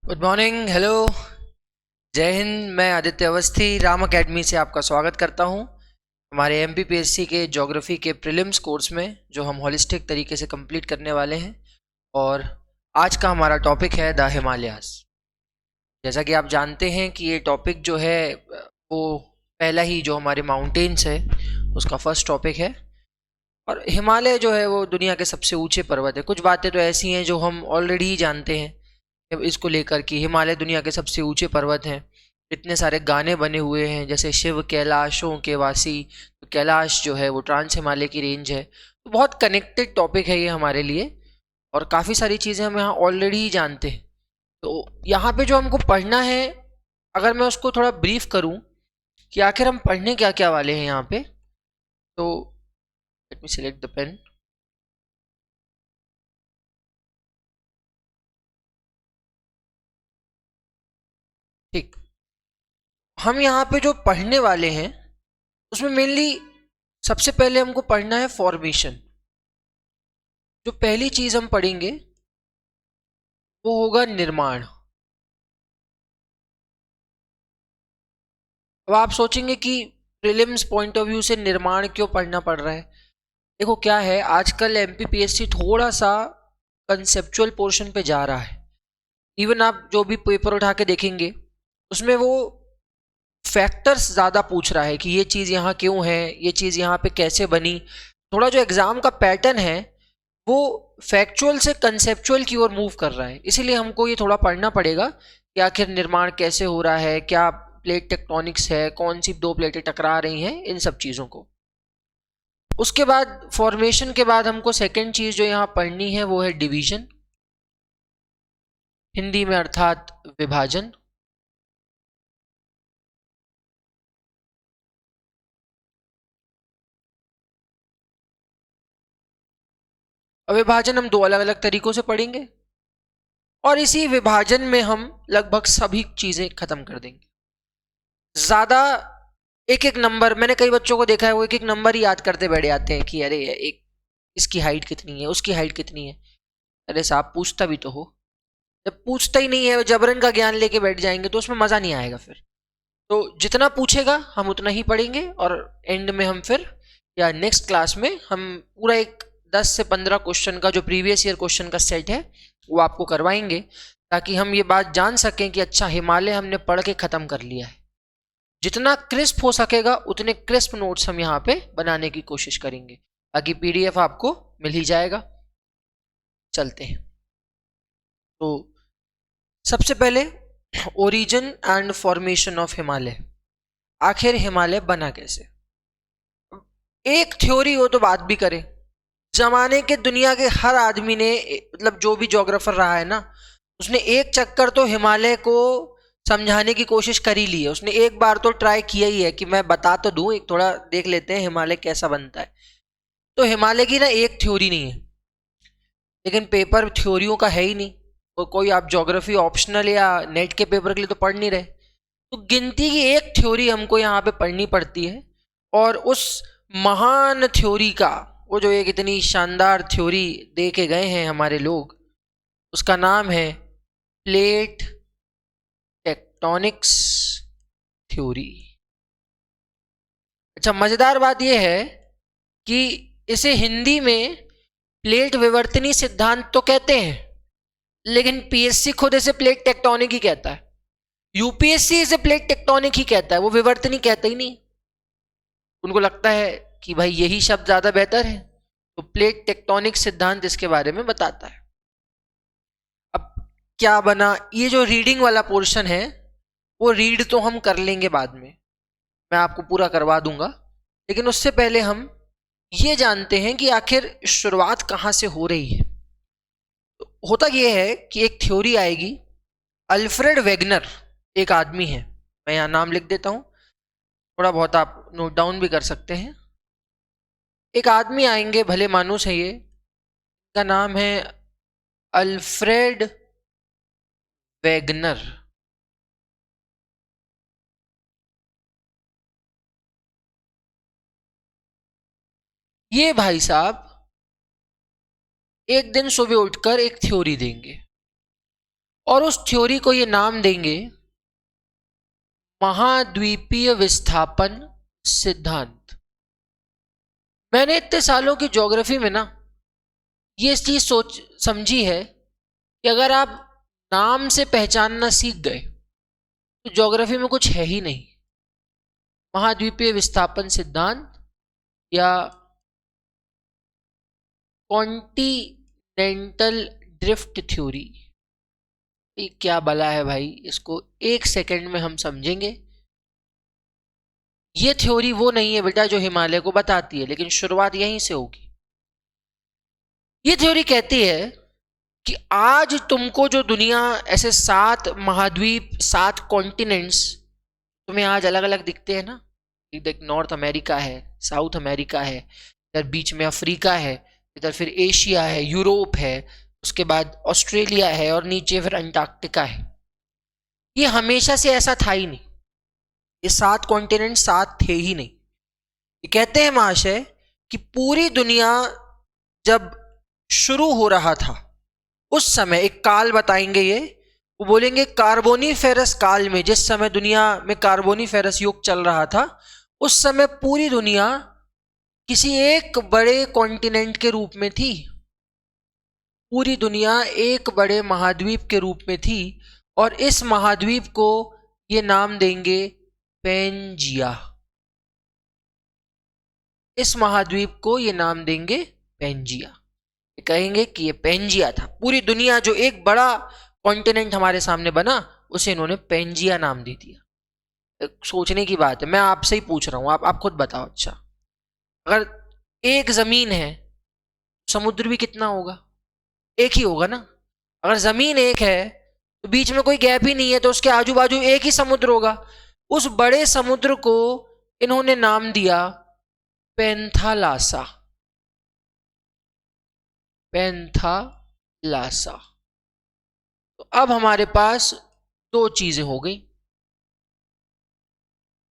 Good morning. Hello. जय हिंद। मैं Aditya Awasthi Ram academy से आपका स्वागत करता हूं हमारे एमपीपीएससी के ज्योग्राफी के प्रीलिम्स कोर्स में, जो हम होलिस्टिक तरीके से कंप्लीट करने वाले हैं। और आज का हमारा टॉपिक है द हिमालयाज। जैसा कि आप जानते हैं कि ये टॉपिक जो है वो पहला ही जो हमारे माउंटेन्स है उसका फर्स्ट टॉपिक है। और हिमालय जो है वो दुनिया के सबसे ऊंचे पर्वत है। कुछ बातें तो ऐसी हैं जो हम ऑलरेडी ही जानते हैं इसको लेकर कि हिमालय दुनिया के सबसे ऊंचे पर्वत हैं। इतने सारे गाने बने हुए हैं, जैसे शिव कैलाशों के वासी। तो कैलाश जो है वो ट्रांस हिमालय की रेंज है। तो बहुत कनेक्टेड टॉपिक है ये हमारे लिए, और काफ़ी सारी चीज़ें हम यहाँ ऑलरेडी ही जानते हैं। तो यहाँ पे जो हमको पढ़ना है, अगर मैं उसको थोड़ा ब्रीफ करूँ कि आखिर हम पढ़ने क्या क्या वाले हैं यहाँ पे, तो let me select the pen. ठीक। हम यहाँ पे जो पढ़ने वाले हैं उसमें मेनली सबसे पहले हमको पढ़ना है फॉर्मेशन। जो पहली चीज हम पढ़ेंगे वो होगा निर्माण। अब आप सोचेंगे कि प्रीलिम्स पॉइंट ऑफ व्यू से निर्माण क्यों पढ़ना पड़ रहा है। देखो क्या है, आजकल एमपीपीएससी थोड़ा सा कंसेप्चुअल पोर्शन पे जा रहा है। इवन आप जो भी पेपर उठा के देखेंगे उसमें वो फैक्टर्स ज़्यादा पूछ रहा है कि ये चीज़ यहाँ क्यों है, ये चीज़ यहाँ पे कैसे बनी। थोड़ा जो एग्ज़ाम का पैटर्न है वो फैक्चुअल से कंसेप्चुअल की ओर मूव कर रहा है। इसीलिए हमको ये थोड़ा पढ़ना पड़ेगा कि आखिर निर्माण कैसे हो रहा है, क्या प्लेट टेक्टोनिक्स है, कौन सी दो प्लेटें टकरा रही हैं, इन सब चीज़ों को। उसके बाद फॉर्मेशन के बाद हमको सेकेंड चीज़ जो यहाँ पढ़नी है वो है डिवीजन, हिंदी में अर्थात विभाजन। और विभाजन हम दो अलग अलग तरीकों से पढ़ेंगे, और इसी विभाजन में हम लगभग सभी चीज़ें खत्म कर देंगे। ज़्यादा एक एक नंबर, मैंने कई बच्चों को देखा है वो एक एक नंबर ही याद करते बैठ जाते हैं कि अरे एक इसकी हाइट कितनी है, उसकी हाइट कितनी है। अरे साहब, पूछता भी तो हो। जब पूछता ही नहीं है, जबरन का ज्ञान लेके बैठ जाएंगे तो उसमें मज़ा नहीं आएगा फिर। तो जितना पूछेगा हम उतना ही पढ़ेंगे, और एंड में हम फिर या नेक्स्ट क्लास में हम पूरा एक 10 से 15 क्वेश्चन का जो प्रीवियस ईयर क्वेश्चन का सेट है वो आपको करवाएंगे, ताकि हम ये बात जान सकें कि अच्छा हिमालय हमने पढ़ के ख़त्म कर लिया है। जितना क्रिस्प हो सकेगा उतने क्रिस्प नोट्स हम यहाँ पे बनाने की कोशिश करेंगे, ताकि पीडीएफ आपको मिल ही जाएगा। चलते हैं। तो सबसे पहले origin and formation of Himalaya. आखिर हिमालय बना कैसे। एक थ्योरी हो तो बात भी करें। जमाने के दुनिया के हर आदमी ने, मतलब जो भी ज्योग्राफर रहा है ना, उसने एक चक्कर तो हिमालय को समझाने की कोशिश कर ही ली है। उसने एक बार तो ट्राई किया ही है कि मैं बता तो दूं, एक थोड़ा देख लेते हैं हिमालय कैसा बनता है। तो हिमालय की ना एक थ्योरी नहीं है, लेकिन पेपर थ्योरियों का है ही नहीं। और कोई आप ज्योग्राफी ऑप्शनल या नेट के पेपर के लिए तो पढ़ नहीं रहे। तो गिनती की एक थ्योरी हमको यहाँ पे पढ़नी पड़ती है, और उस महान थ्योरी का, वो जो एक इतनी शानदार थ्योरी दे के गए हैं हमारे लोग, उसका नाम है प्लेट टेक्टोनिक्स थ्योरी। अच्छा, मजेदार बात यह है कि इसे हिंदी में प्लेट विवर्तनी सिद्धांत तो कहते हैं, लेकिन पीएससी खुद इसे प्लेट टेक्टोनिक ही कहता है। यूपीएससी इसे प्लेट टेक्टोनिक ही कहता है, वो विवर्तनी कहता ही नहीं। उनको लगता है कि भाई यही शब्द ज्यादा बेहतर है, तो प्लेट टेक्टोनिक सिद्धांत इसके बारे में बताता है। अब क्या बना, ये जो रीडिंग वाला पोर्शन है वो रीड तो हम कर लेंगे बाद में, मैं आपको पूरा करवा दूंगा। लेकिन उससे पहले हम ये जानते हैं कि आखिर शुरुआत कहाँ से हो रही है। तो होता यह है कि एक थ्योरी आएगी। अल्फ्रेड वेगनर एक आदमी है, मैं यहाँ नाम लिख देता हूँ, थोड़ा बहुत आप नोट डाउन भी कर सकते हैं। एक आदमी आएंगे, भले मानुस है ये, का नाम है अल्फ्रेड वेगनर। ये भाई साहब एक दिन सुबह उठकर एक थ्योरी देंगे। और उस थ्योरी को ये नाम देंगे महाद्वीपीय विस्थापन सिद्धांत। मैंने इतने सालों की ज्योग्राफी में ना ये चीज सोच समझी है कि अगर आप नाम से पहचानना सीख गए तो ज्योग्राफी में कुछ है ही नहीं। महाद्वीपीय विस्थापन सिद्धांत या कॉन्टिनेंटल ड्रिफ्ट थ्योरी, ये क्या बला है भाई, इसको एक सेकंड में हम समझेंगे। ये थ्योरी वो नहीं है बेटा जो हिमालय को बताती है, लेकिन शुरुआत यहीं से होगी। ये थ्योरी कहती है कि आज तुमको जो दुनिया ऐसे 7 महाद्वीप 7 कॉन्टिनेंट्स तुम्हें आज अलग अलग दिखते हैं ना, इधर नॉर्थ अमेरिका है, साउथ अमेरिका है, इधर बीच में अफ्रीका है, इधर फिर एशिया है, यूरोप है, उसके बाद ऑस्ट्रेलिया है और नीचे फिर अंटार्कटिका है। ये हमेशा से ऐसा था ही नहीं, ये 7 कॉन्टिनेंट 7 थे ही नहीं। ये कहते हैं महाशय कि पूरी दुनिया जब शुरू हो रहा था उस समय एक काल बताएंगे ये, वो बोलेंगे कार्बोनीफेरस काल में, जिस समय दुनिया में कार्बोनीफेरस युग चल रहा था, उस समय पूरी दुनिया किसी एक बड़े कॉन्टिनेंट के रूप में थी। पूरी दुनिया एक बड़े महाद्वीप के रूप में थी और इस महाद्वीप को ये नाम देंगे पेंजिया। इस महाद्वीप को ये नाम देंगे पेंजिया। कहेंगे कि ये पेंजिया था। पूरी दुनिया जो एक बड़ा कॉन्टिनेंट हमारे सामने बना उसे इन्होंने पेंजिया नाम दे दिया। सोचने की बात है, मैं आपसे ही पूछ रहा हूं, आप खुद बताओ। अच्छा, अगर एक जमीन है, समुद्र भी कितना होगा? एक ही होगा ना। अगर जमीन एक है तो बीच में कोई गैप ही नहीं है, तो उसके आजू बाजू एक ही समुद्र होगा। उस बड़े समुद्र को इन्होंने नाम दिया पेंथालासा। पेंथालासा। तो अब हमारे पास 2 चीजें हो गई,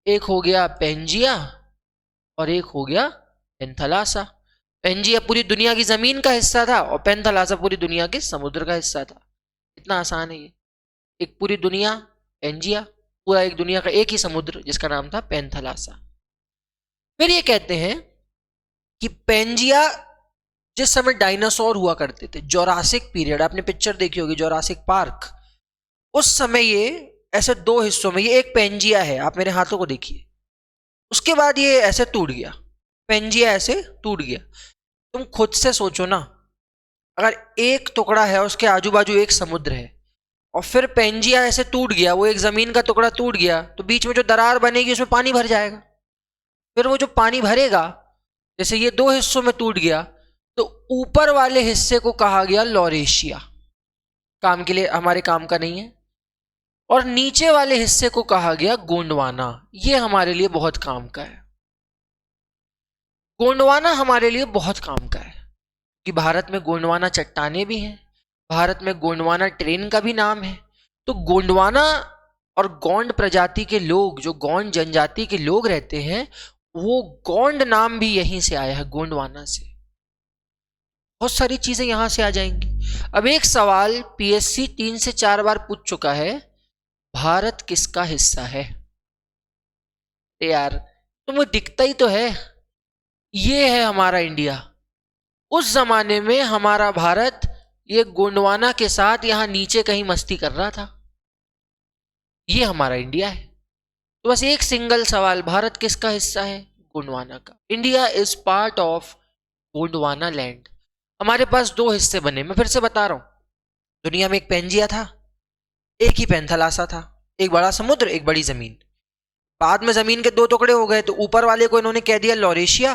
एक हो गया पेंजिया और एक हो गया पेंथालासा। पेंजिया पूरी दुनिया की जमीन का हिस्सा था और पेंथालासा पूरी दुनिया के समुद्र का हिस्सा था। इतना आसान है ये। एक पूरी दुनिया पेंजिया, पूरा एक दुनिया का एक ही समुद्र जिसका नाम था पेंथालासा। फिर ये कहते हैं कि पेंजिया जिस समय डायनासोर हुआ करते थे, जोरासिक पीरियड, आपने पिक्चर देखी होगी जोरासिक पार्क, उस समय ये ऐसे 2 हिस्सों में, ये एक पेंजिया है, आप मेरे हाथों को देखिए, उसके बाद ये ऐसे टूट गया, पेंजिया ऐसे टूट गया। तुम खुद से सोचो ना, अगर एक टुकड़ा है उसके आजू बाजू एक समुद्र है और फिर पेंजिया ऐसे टूट गया, वो एक जमीन का टुकड़ा टूट गया, तो बीच में जो दरार बनेगी उसमें पानी भर जाएगा। फिर वो जो पानी भरेगा, जैसे ये 2 हिस्सों में टूट गया, तो ऊपर वाले हिस्से को कहा गया लॉरेशिया, काम के लिए, हमारे काम का नहीं है, और नीचे वाले हिस्से को कहा गया गोंडवाना। ये हमारे लिए बहुत काम का है। गोंडवाना हमारे लिए बहुत काम का है कि भारत में गोंडवाना चट्टानें भी हैं, भारत में गोंडवाना ट्रेन का भी नाम है। तो गोंडवाना और गोंड प्रजाति के लोग, जो गोंड जनजाति के लोग रहते हैं, वो गोंड नाम भी यहीं से आया है, गोंडवाना से। बहुत सारी चीजें यहां से आ जाएंगी। अब एक सवाल पीएससी 3 से 4 बार पूछ चुका है, भारत किसका हिस्सा है? यार तुम्हें दिखता ही तो है, ये है हमारा इंडिया। उस जमाने में हमारा भारत ये गोंडवाना के साथ यहां नीचे कहीं मस्ती कर रहा था। ये हमारा इंडिया है। तो बस एक सिंगल सवाल, भारत किसका हिस्सा है? गोंडवाना का। India is part of Gondwana land. हमारे पास 2 हिस्से बने, मैं फिर से बता रहा हूं, दुनिया में एक पेंजिया था, एक ही पेंथालासा था, एक बड़ा समुद्र एक बड़ी जमीन। बाद में जमीन के 2 टुकड़े हो गए, तो ऊपर वाले को इन्होंने कह दिया लॉरेशिया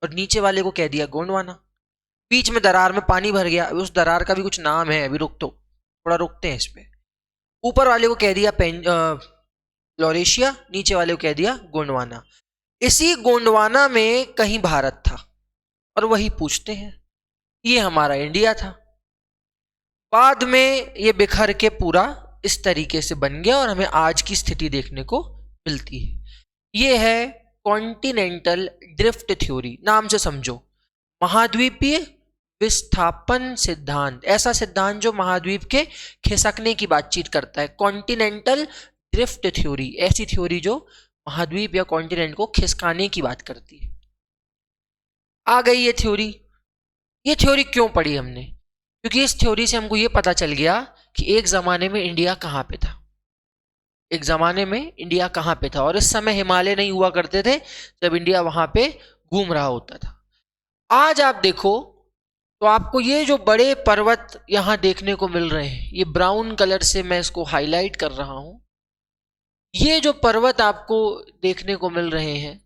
और नीचे वाले को कह दिया गोंडवाना। बीच में दरार में पानी भर गया, उस दरार का भी कुछ नाम है, अभी रुक तो थोड़ा रुकते हैं इस पे। ऊपर वाले को कह दिया लॉरेशिया, नीचे वाले को कह दिया गोंडवाना। इसी गोंडवाना में कहीं भारत था और वही पूछते हैं, ये हमारा इंडिया था। बाद में ये बिखर के पूरा इस तरीके से बन गया और हमें आज की स्थिति देखने को मिलती है। ये है कॉन्टिनेंटल ड्रिफ्ट थ्योरी। नाम से समझो, महाद्वीपीय विस्थापन सिद्धांत, ऐसा सिद्धांत जो महाद्वीप के खिसकने की बातचीत करता है। कॉन्टिनेंटल ड्रिफ्ट थ्योरी, ऐसी थ्योरी जो महाद्वीप या कॉन्टिनेंट को खिसकाने की बात करती है। आ गई ये थ्योरी। ये थ्योरी क्यों पढ़ी हमने? क्योंकि इस थ्योरी से हमको ये पता चल गया कि एक जमाने में इंडिया कहाँ पे था, एक जमाने में इंडिया कहाँ पे था। और इस समय हिमालय नहीं हुआ करते थे जब इंडिया वहां पे घूम रहा होता था। आज आप देखो तो आपको ये जो बड़े पर्वत यहां देखने को मिल रहे हैं, ये ब्राउन कलर से मैं इसको हाईलाइट कर रहा हूं, ये जो पर्वत आपको देखने को मिल रहे हैं,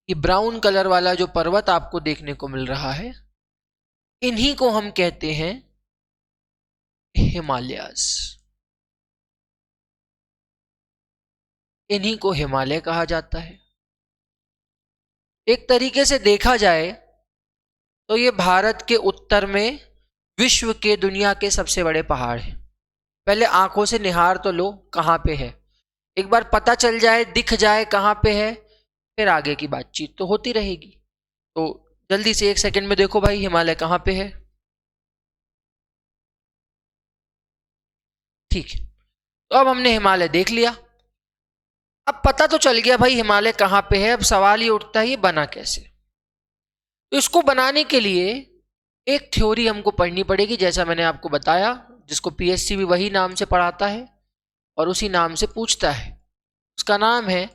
ये ब्राउन कलर वाला जो पर्वत आपको देखने को मिल रहा है, इन्हीं को हम कहते हैं हिमालयस। इन्हीं को हिमालय कहा जाता है। एक तरीके से देखा जाए तो ये भारत के उत्तर में विश्व के, दुनिया के सबसे बड़े पहाड़ हैं। पहले आंखों से निहार तो लो कहां पे है, एक बार पता चल जाए, दिख जाए कहां पे है, फिर आगे की बातचीत तो होती रहेगी। तो जल्दी से 1 सेकंड में देखो भाई हिमालय कहां पे है। ठीक है, तो अब हमने हिमालय देख लिया। अब पता तो चल गया भाई हिमालय कहां पे है। अब सवाल ये उठता है ये बना कैसे। तो इसको बनाने के लिए एक थ्योरी हमको पढ़नी पड़ेगी, जैसा मैंने आपको बताया, जिसको पीएससी भी वही नाम से पढ़ाता है और उसी नाम से पूछता है। उसका नाम है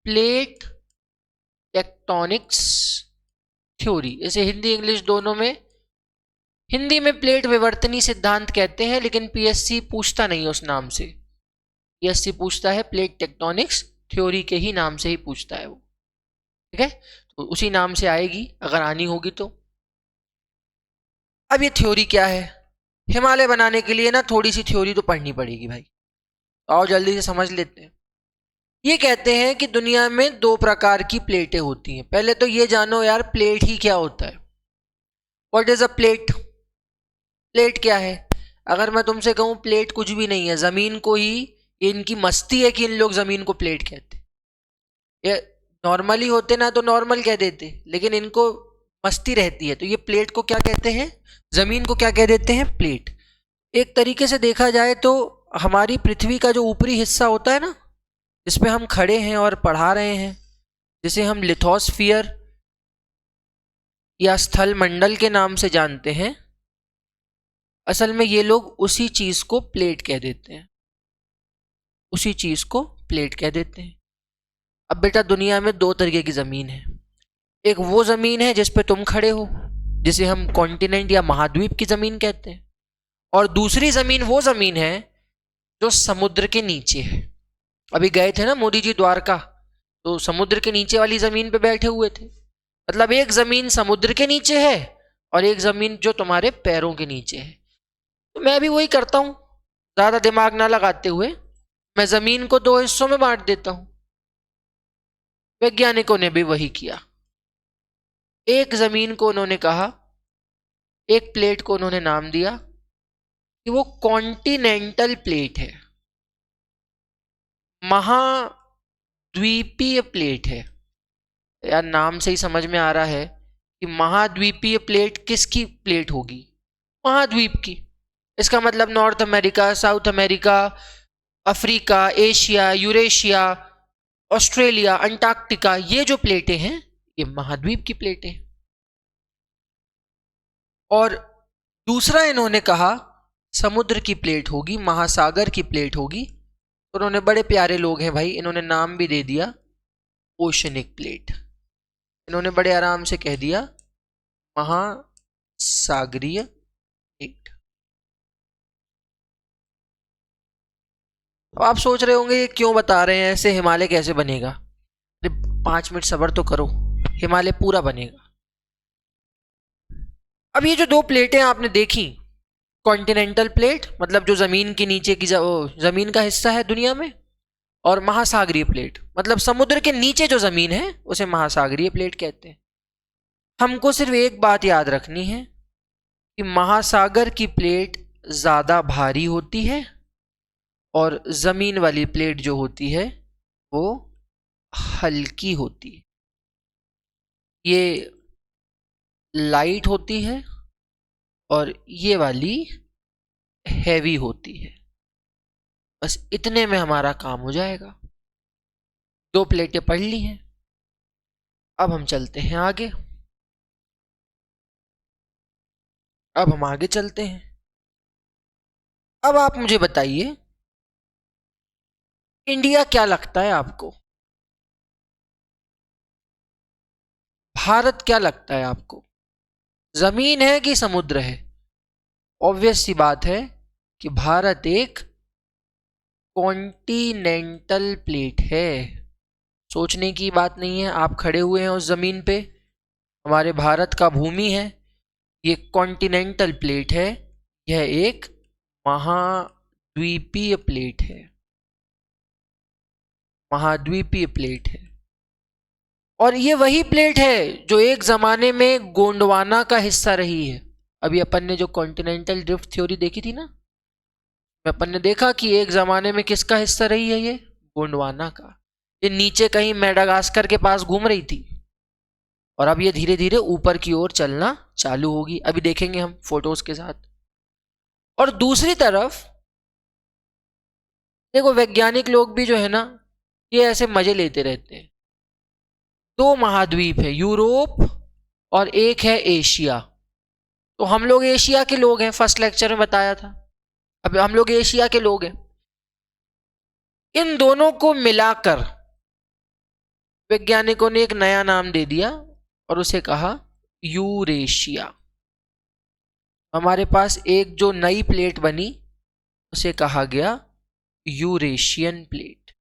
प्लेट टेक्टोनिक्स थ्योरी। इसे हिंदी इंग्लिश दोनों में, हिंदी में प्लेट विवर्तनी सिद्धांत कहते हैं, लेकिन पीएससी पूछता नहीं उस नाम से। पीएससी पूछता है प्लेट टेक्टोनिक्स थ्योरी के ही नाम से ही पूछता है वो। ठीक है, तो उसी नाम से आएगी अगर आनी होगी तो। अब ये थ्योरी क्या है? हिमालय बनाने के लिए ना थोड़ी सी थ्योरी तो पढ़नी पड़ेगी भाई। आओ जल्दी से समझ लेते हैं। ये कहते हैं कि दुनिया में 2 प्रकार की प्लेटें होती हैं। पहले तो ये जानो यार प्लेट ही क्या होता है। What is a plate? Plate क्या है? अगर मैं तुमसे कहूं प्लेट कुछ भी नहीं है, जमीन को ही, इनकी मस्ती है कि इन लोग जमीन को प्लेट कहते। ये नॉर्मली होते ना तो नॉर्मल कह देते, लेकिन इनको मस्ती रहती है। तो ये प्लेट को क्या कहते हैं? जमीन को क्या कह देते हैं? प्लेट। एक तरीके से देखा जाए तो हमारी पृथ्वी का जो ऊपरी हिस्सा होता है ना, जिसपे हम खड़े हैं और पढ़ा रहे हैं, जिसे हम लिथोस्फियर या स्थल मंडल के नाम से जानते हैं, असल में ये लोग उसी चीज को प्लेट कह देते हैं। उसी चीज को प्लेट कह देते हैं। अब बेटा दुनिया में 2 तरीके की जमीन है। एक वो जमीन है जिस पे तुम खड़े हो, जिसे हम कॉन्टिनेंट या महाद्वीप की जमीन कहते हैं, और दूसरी जमीन वो जमीन है जो समुद्र के नीचे है। अभी गए थे ना मोदी जी द्वारका, तो समुद्र के नीचे वाली जमीन पे बैठे हुए थे। मतलब एक जमीन समुद्र के नीचे है और एक जमीन जो तुम्हारे पैरों के नीचे है। तो मैं भी वही करता हूं, ज्यादा दिमाग ना लगाते हुए मैं जमीन को 2 हिस्सों में बांट देता हूं। वैज्ञानिकों ने भी वही किया। एक जमीन को उन्होंने कहा, एक प्लेट को उन्होंने नाम दिया कि वो कॉन्टिनेंटल प्लेट है, महाद्वीपीय प्लेट है। यार नाम से ही समझ में आ रहा है कि महाद्वीपीय प्लेट किसकी प्लेट होगी? महाद्वीप की। इसका मतलब north America, south America, Africa, Asia, Eurasia, Australia, Antarctica, ये जो प्लेटें हैं ये महाद्वीप की प्लेटें हैं। और दूसरा इन्होंने कहा समुद्र की प्लेट होगी, महासागर की प्लेट होगी। तो उन्होंने, बड़े प्यारे लोग हैं भाई, इन्होंने नाम भी दे दिया ओशनिक प्लेट। इन्होंने बड़े आराम से कह दिया महासागरीय प्लेट। अब आप सोच रहे होंगे ये क्यों बता रहे हैं ऐसे, हिमालय कैसे बनेगा? 5 मिनट सब्र तो करो, हिमालय पूरा बनेगा। अब ये जो 2 प्लेटें आपने देखी, कॉन्टिनेंटल प्लेट मतलब जो जमीन के नीचे की जमीन का हिस्सा है दुनिया में, और महासागरीय प्लेट मतलब समुद्र के नीचे जो जमीन है उसे महासागरीय प्लेट कहते हैं। हमको सिर्फ एक बात याद रखनी है कि महासागर की प्लेट ज्यादा भारी होती है और जमीन वाली प्लेट जो होती है वो हल्की होती है। ये लाइट होती है और ये वाली हैवी होती है। बस इतने में हमारा काम हो जाएगा। 2 प्लेटें पढ़ ली हैं। अब हम चलते हैं आगे। अब हम आगे चलते हैं। अब आप मुझे बताइए, इंडिया क्या लगता है आपको? भारत क्या लगता है आपको? जमीन है कि समुद्र है? ऑब्वियस सी बात है कि भारत एक कॉन्टिनेंटल प्लेट है। सोचने की बात नहीं है, आप खड़े हुए हैं उस जमीन पे, हमारे भारत का भूमि है, ये कॉन्टिनेंटल प्लेट है, यह एक महाद्वीपीय प्लेट है, महाद्वीपीय प्लेट है। और ये वही प्लेट है जो एक जमाने में गोंडवाना का हिस्सा रही है। अभी अपन ने जो कॉन्टिनेंटल ड्रिफ्ट थ्योरी देखी थी ना, अपन ने देखा कि एक जमाने में किसका हिस्सा रही है, ये गोंडवाना का। ये नीचे कहीं मेडागास्कर के पास घूम रही थी और अब ये धीरे धीरे ऊपर की ओर चलना चालू होगी। अभी देखेंगे हम फोटोज के साथ। और दूसरी तरफ देखो, वैज्ञानिक लोग भी जो है ना, ये ऐसे मजे लेते रहते हैं। 2 महाद्वीप है, यूरोप और एक है एशिया। तो हम लोग एशिया के लोग हैं, फर्स्ट लेक्चर में बताया था। अब हम लोग एशिया के लोग हैं। इन दोनों को मिलाकर वैज्ञानिकों ने एक नया नाम दे दिया और उसे कहा यूरेशिया। हमारे पास एक जो नई प्लेट बनी उसे कहा गया यूरेशियन प्लेट।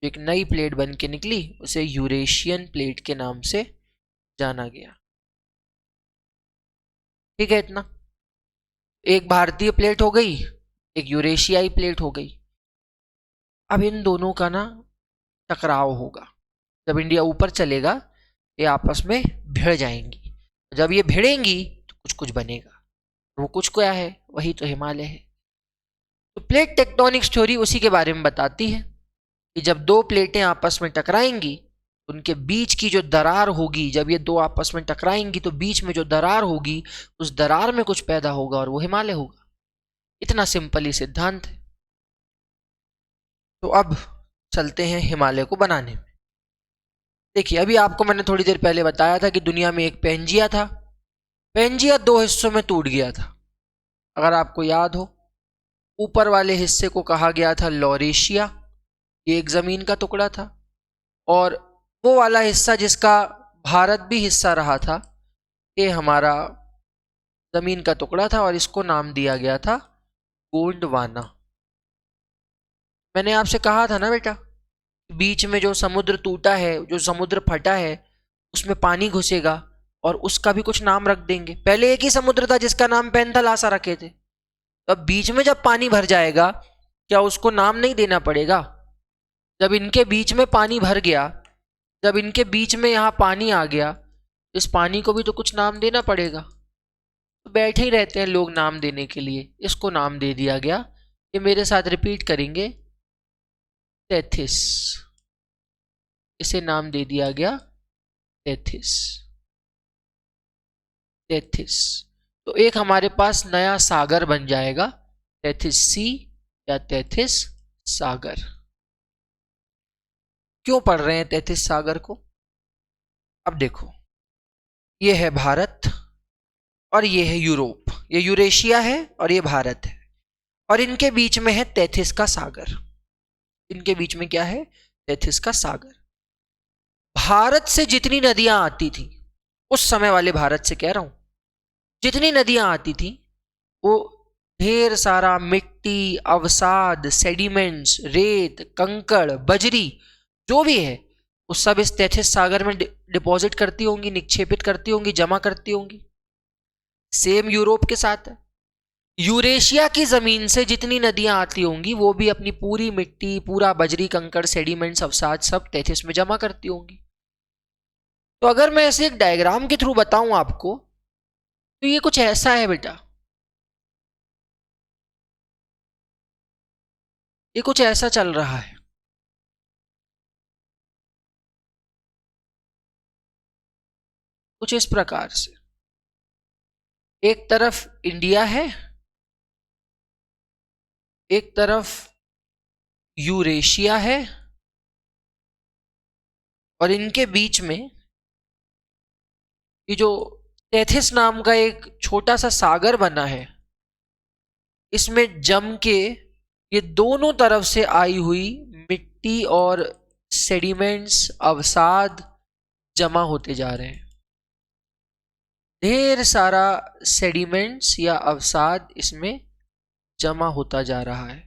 एक नई प्लेट बन के निकली उसे यूरेशियन प्लेट के नाम से जाना गया। ठीक है इतना। एक भारतीय प्लेट हो गई, एक यूरेशियाई प्लेट हो गई। अब इन दोनों का ना टकराव होगा। जब इंडिया ऊपर चलेगा ये आपस में भिड़ जाएंगी। जब ये भिड़ेंगी तो कुछ कुछ बनेगा। वो कुछ क्या है? वही तो हिमालय है। तो प्लेट टेक्टोनिक्स थ्योरी उसी के बारे में बताती है कि जब 2 प्लेटें आपस में टकराएंगी, उनके बीच की जो दरार होगी, जब ये 2 आपस में टकराएंगी तो बीच में जो दरार होगी, उस दरार में कुछ पैदा होगा और वो हिमालय होगा। इतना सिंपल ही सिद्धांत है। तो अब चलते हैं हिमालय को बनाने में। देखिए, अभी आपको मैंने थोड़ी देर पहले बताया था कि दुनिया में एक पेंजिया था। पेंजिया 2 हिस्सों में टूट गया था। अगर आपको याद हो, ऊपर वाले हिस्से को कहा गया था लॉरेशिया, ये एक जमीन का टुकड़ा था। और वो वाला हिस्सा जिसका भारत भी हिस्सा रहा था, ये हमारा जमीन का टुकड़ा था और इसको नाम दिया गया था गोंडवाना। मैंने आपसे कहा था ना बेटा, बीच में जो समुद्र टूटा है, जो समुद्र फटा है, उसमें पानी घुसेगा और उसका भी कुछ नाम रख देंगे। पहले एक ही समुद्र था जिसका नाम पेंथलासा रखे थे, तो अब बीच में जब पानी भर जाएगा, क्या उसको नाम नहीं देना पड़ेगा? जब इनके बीच में पानी भर गया, जब इनके बीच में यहाँ पानी आ गया, इस पानी को भी तो कुछ नाम देना पड़ेगा। तो बैठे ही रहते हैं लोग नाम देने के लिए। इसको नाम दे दिया गया, ये मेरे साथ रिपीट करेंगे, टेथिस। इसे नाम दे दिया गया टेथिस। टेथिस। तो एक हमारे पास नया सागर बन जाएगा, टेथिस सी या टेथिस सागर। क्यों पढ़ रहे हैं टेथिस सागर को? अब देखो, ये है भारत और ये है यूरोप, ये यूरेशिया है और ये भारत है, और इनके बीच में है टेथिस का सागर। इनके बीच में क्या है? टेथिस का सागर। भारत से जितनी नदियां आती थी, उस समय वाले भारत से कह रहा हूं, जितनी नदियां आती थी, वो ढेर सारा मिट्टी, अवसाद, सेडिमेंट्स, रेत, कंकड़, बजरी, जो भी है, वो सब इस टेथिस सागर में डिपॉजिट करती होंगी, निक्षेपित करती होंगी, जमा करती होंगी। सेम यूरोप के साथ है। यूरेशिया की जमीन से जितनी नदियां आती होंगी, वो भी अपनी पूरी मिट्टी, पूरा बजरी, कंकड़, सेडिमेंट्स, अवसाद सब टेथिस में जमा करती होंगी। तो अगर मैं ऐसे एक डायग्राम के थ्रू बताऊं आपको, तो ये कुछ ऐसा है बेटा, ये कुछ ऐसा चल रहा है। कुछ इस प्रकार से, एक तरफ इंडिया है, एक तरफ यूरेशिया है, और इनके बीच में ये जो टेथिस नाम का एक छोटा सा सागर बना है, इसमें जम के ये दोनों तरफ से आई हुई मिट्टी और सेडिमेंट्स, अवसाद जमा होते जा रहे हैं। ढेर सारा सेडिमेंट्स या अवसाद इसमें जमा होता जा रहा है।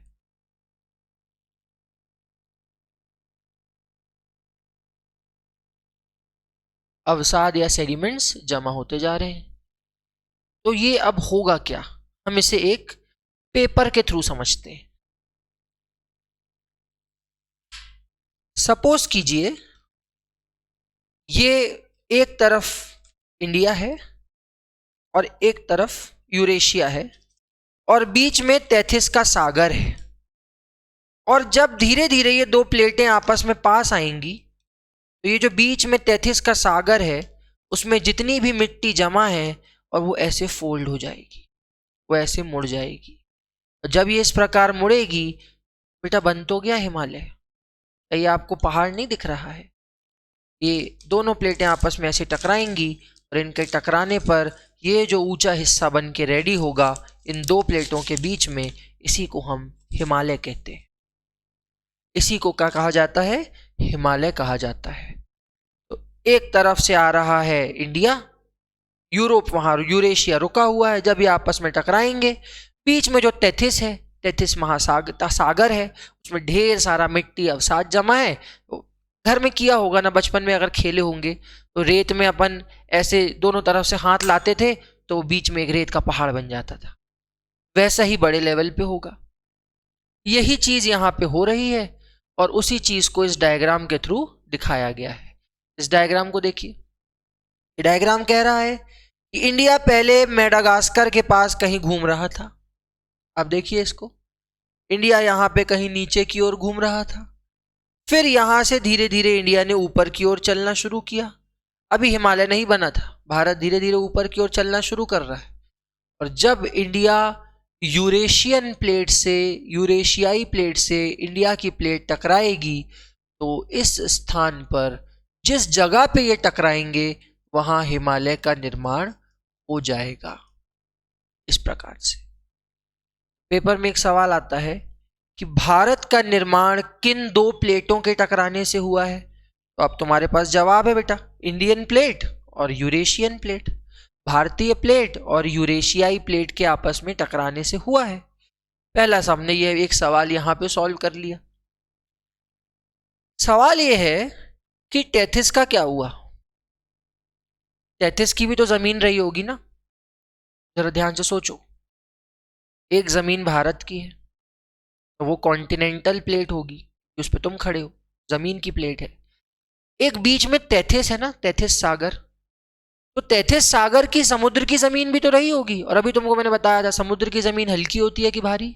अवसाद या सेडिमेंट्स जमा होते जा रहे हैं। तो ये अब होगा क्या, हम इसे एक पेपर के थ्रू समझते हैं। सपोज कीजिए ये एक तरफ इंडिया है और एक तरफ यूरेशिया है, और बीच में टेथिस का सागर है, और जब धीरे धीरे ये दो प्लेटें आपस में पास आएंगी तो ये जो बीच में टेथिस का सागर है उसमें जितनी भी मिट्टी जमा है और वो ऐसे फोल्ड हो जाएगी, वो ऐसे मुड़ जाएगी। जब ये इस प्रकार मुड़ेगी, बेटा बन तो गया हिमालय। ये आपको पहाड़ नहीं दिख रहा है, ये दोनों प्लेटें आपस में ऐसे टकराएंगी और इनके टकराने पर ये जो ऊंचा हिस्सा बन के रेडी होगा इन दो प्लेटों के बीच में, इसी को हम हिमालय कहते हैं। इसी को क्या कहा जाता है, हिमालय कहा जाता है। तो एक तरफ से आ रहा है इंडिया, यूरोप वहां यूरेशिया रुका हुआ है, जब ये आपस में टकराएंगे, बीच में जो टेथिस है, टेथिस महासागर सागर है, उसमें ढेर सारा मिट्टी अवसाद जमा है। तो घर में किया होगा ना, बचपन में अगर खेले होंगे तो रेत में अपन ऐसे दोनों तरफ से हाथ लाते थे तो बीच में एक रेत का पहाड़ बन जाता था। वैसा ही बड़े लेवल पे होगा। यही चीज यहाँ पे हो रही है और उसी चीज को इस डायग्राम के थ्रू दिखाया गया है। इस डायग्राम को देखिए, ये डायग्राम कह रहा है कि इंडिया पहले मेडागास्कर के पास कहीं घूम रहा था। अब देखिए इसको, इंडिया यहाँ पे कहीं नीचे की ओर घूम रहा था, फिर यहां से धीरे धीरे इंडिया ने ऊपर की ओर चलना शुरू किया। अभी हिमालय नहीं बना था, भारत धीरे धीरे ऊपर की ओर चलना शुरू कर रहा है। और जब इंडिया यूरेशियन प्लेट से, यूरेशियाई प्लेट से इंडिया की प्लेट टकराएगी तो इस स्थान पर जिस जगह पे ये टकराएंगे वहां हिमालय का निर्माण हो जाएगा। इस प्रकार से पेपर में एक सवाल आता है कि भारत का निर्माण किन दो प्लेटों के टकराने से हुआ है। तो अब तुम्हारे पास जवाब है बेटा, इंडियन प्लेट और यूरेशियन प्लेट। भारतीय प्लेट और यूरेशियाई प्लेट के आपस में टकराने से हुआ है। पहला हमने ये एक सवाल यहां पे सॉल्व कर लिया। सवाल ये है कि टेथिस का क्या हुआ। टेथिस की भी तो जमीन रही होगी ना, जरा ध्यान से सोचो। एक जमीन भारत की है तो वो कॉन्टिनेंटल प्लेट होगी, उस पर तुम खड़े हो, जमीन की प्लेट है। एक बीच में टेथिस है ना, टेथिस सागर, तो टेथिस सागर की समुद्र की जमीन भी तो रही होगी। और अभी तुमको मैंने बताया था समुद्र की जमीन हल्की होती है कि भारी,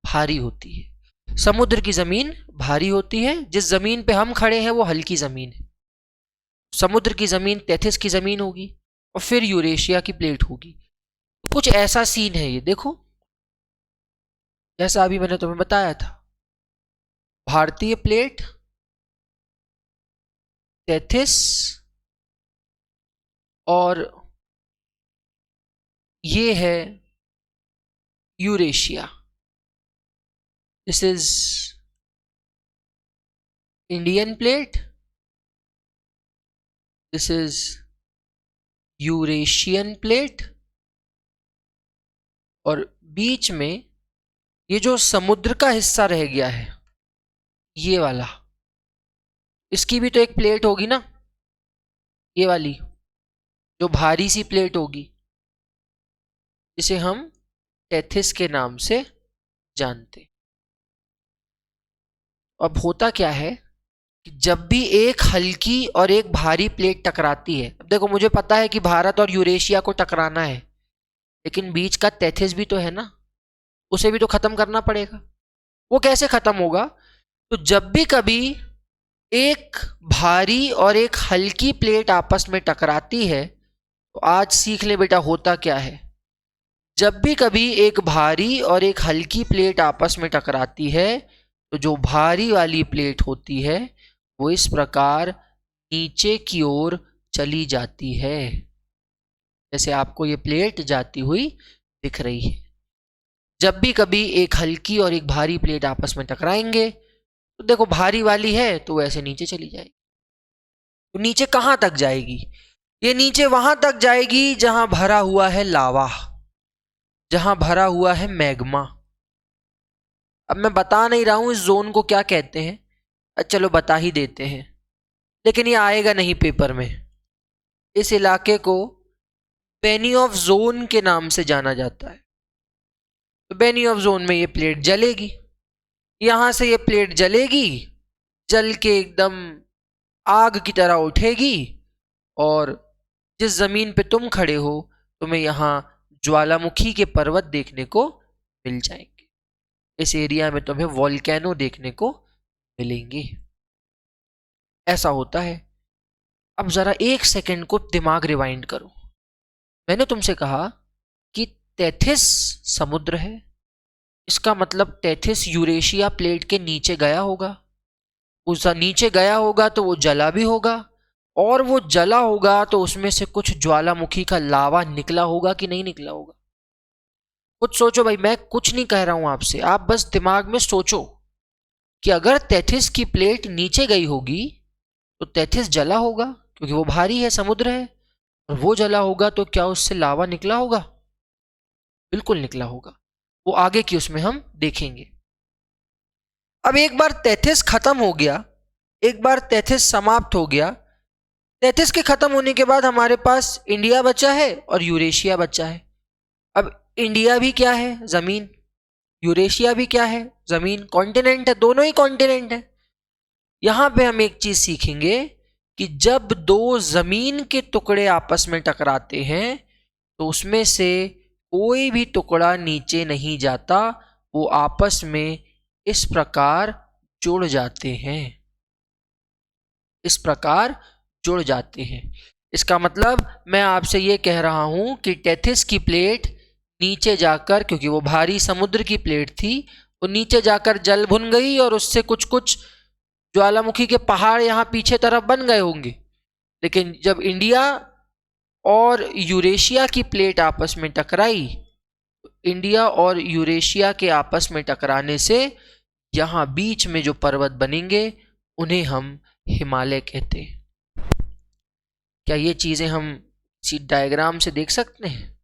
भारी होती है। समुद्र की जमीन भारी होती है, जिस जमीन पे हम खड़े हैं वो हल्की जमीन है। समुद्र की जमीन टेथिस की जमीन होगी और फिर यूरेशिया की प्लेट होगी। कुछ ऐसा सीन है ये, देखो जैसा अभी मैंने तुम्हें बताया था, भारतीय प्लेट, टेथिस और ये है Eurasia. This is Indian plate, this is Eurasian plate, और बीच में ये जो समुद्र का हिस्सा रह गया है ये वाला, इसकी भी तो एक प्लेट होगी ना, ये वाली जो भारी सी प्लेट होगी, जिसे हम टेथिस के नाम से जानते। अब होता क्या है कि जब भी एक हल्की और एक भारी प्लेट टकराती है, अब देखो मुझे पता है कि भारत और यूरेशिया को टकराना है, लेकिन बीच का टेथिस भी तो है ना, उसे भी तो खत्म करना पड़ेगा। वो कैसे खत्म होगा, तो जब भी कभी एक भारी और एक हल्की प्लेट आपस में टकराती है तो आज सीख ले बेटा होता क्या है। जब भी कभी एक भारी और एक हल्की प्लेट आपस में टकराती है तो जो भारी वाली प्लेट होती है वो इस प्रकार नीचे की ओर चली जाती है, जैसे आपको ये प्लेट जाती हुई दिख रही है। जब भी कभी एक हल्की और एक भारी प्लेट आपस में टकराएंगे तो देखो भारी वाली है तो वैसे नीचे चली जाएगी। तो नीचे कहाँ तक जाएगी? ये नीचे वहां तक जाएगी जहां भरा हुआ है लावा, जहां भरा हुआ है मैग्मा। अब मैं बता नहीं रहा हूं इस जोन को क्या कहते हैं, चलो बता ही देते हैं, लेकिन ये आएगा नहीं पेपर में। इस इलाके को बेनी ऑफ जोन के नाम से जाना जाता है। तो बेनी ऑफ जोन में ये प्लेट जलेगी, यहां से ये प्लेट जलेगी, जल के एकदम आग की तरह उठेगी और जिस जमीन पे तुम खड़े हो तुम्हें यहां ज्वालामुखी के पर्वत देखने को मिल जाएंगे। इस एरिया में तुम्हें वॉल्केनो देखने को मिलेंगे। ऐसा होता है। अब जरा एक सेकंड को दिमाग रिवाइंड करो। मैंने तुमसे कहा कि तैथिस समुद्र है, इसका मतलब तैथिस यूरेशिया प्लेट के नीचे गया होगा। उस नीचे गया होगा तो वो जला भी होगा, और वो जला होगा तो उसमें से कुछ ज्वालामुखी का लावा निकला होगा कि नहीं निकला होगा। कुछ सोचो भाई, मैं कुछ नहीं कह रहा हूं आपसे, आप बस दिमाग में सोचो कि अगर तैथिस की प्लेट नीचे गई होगी तो तैथिस जला होगा क्योंकि वो भारी है, समुद्र है, और वो जला होगा तो क्या उससे लावा निकला होगा? बिल्कुल निकला होगा। वो आगे की उसमें हम देखेंगे। अब एक बार तैथिस खत्म हो गया, एक बार तैथिस समाप्त हो गया, तैथिस के खत्म होने के बाद हमारे पास इंडिया बचा है और यूरेशिया बचा है। अब इंडिया भी क्या है? जमीन। यूरेशिया भी क्या है? जमीन। कॉन्टिनेंट है, दोनों ही कॉन्टिनेंट है। यहां पे हम एक चीज सीखेंगे कि जब दो जमीन के टुकड़े आपस में टकराते हैं तो उसमें से कोई भी टुकड़ा नीचे नहीं जाता, वो आपस में इस प्रकार जुड़ जाते हैं, इस प्रकार जुड़ जाते हैं। इसका मतलब मैं आपसे ये कह रहा हूं कि टेथिस की प्लेट नीचे जाकर, क्योंकि वो भारी समुद्र की प्लेट थी, वो नीचे जाकर जल भुन गई और उससे कुछ कुछ ज्वालामुखी के पहाड़ यहाँ पीछे तरफ बन गए होंगे। लेकिन जब इंडिया और यूरेशिया की प्लेट आपस में टकराई, इंडिया और यूरेशिया के आपस में टकराने से यहाँ बीच में जो पर्वत बनेंगे उन्हें हम हिमालय कहते हैं। क्या ये चीजें हम इसी डायग्राम से देख सकते हैं?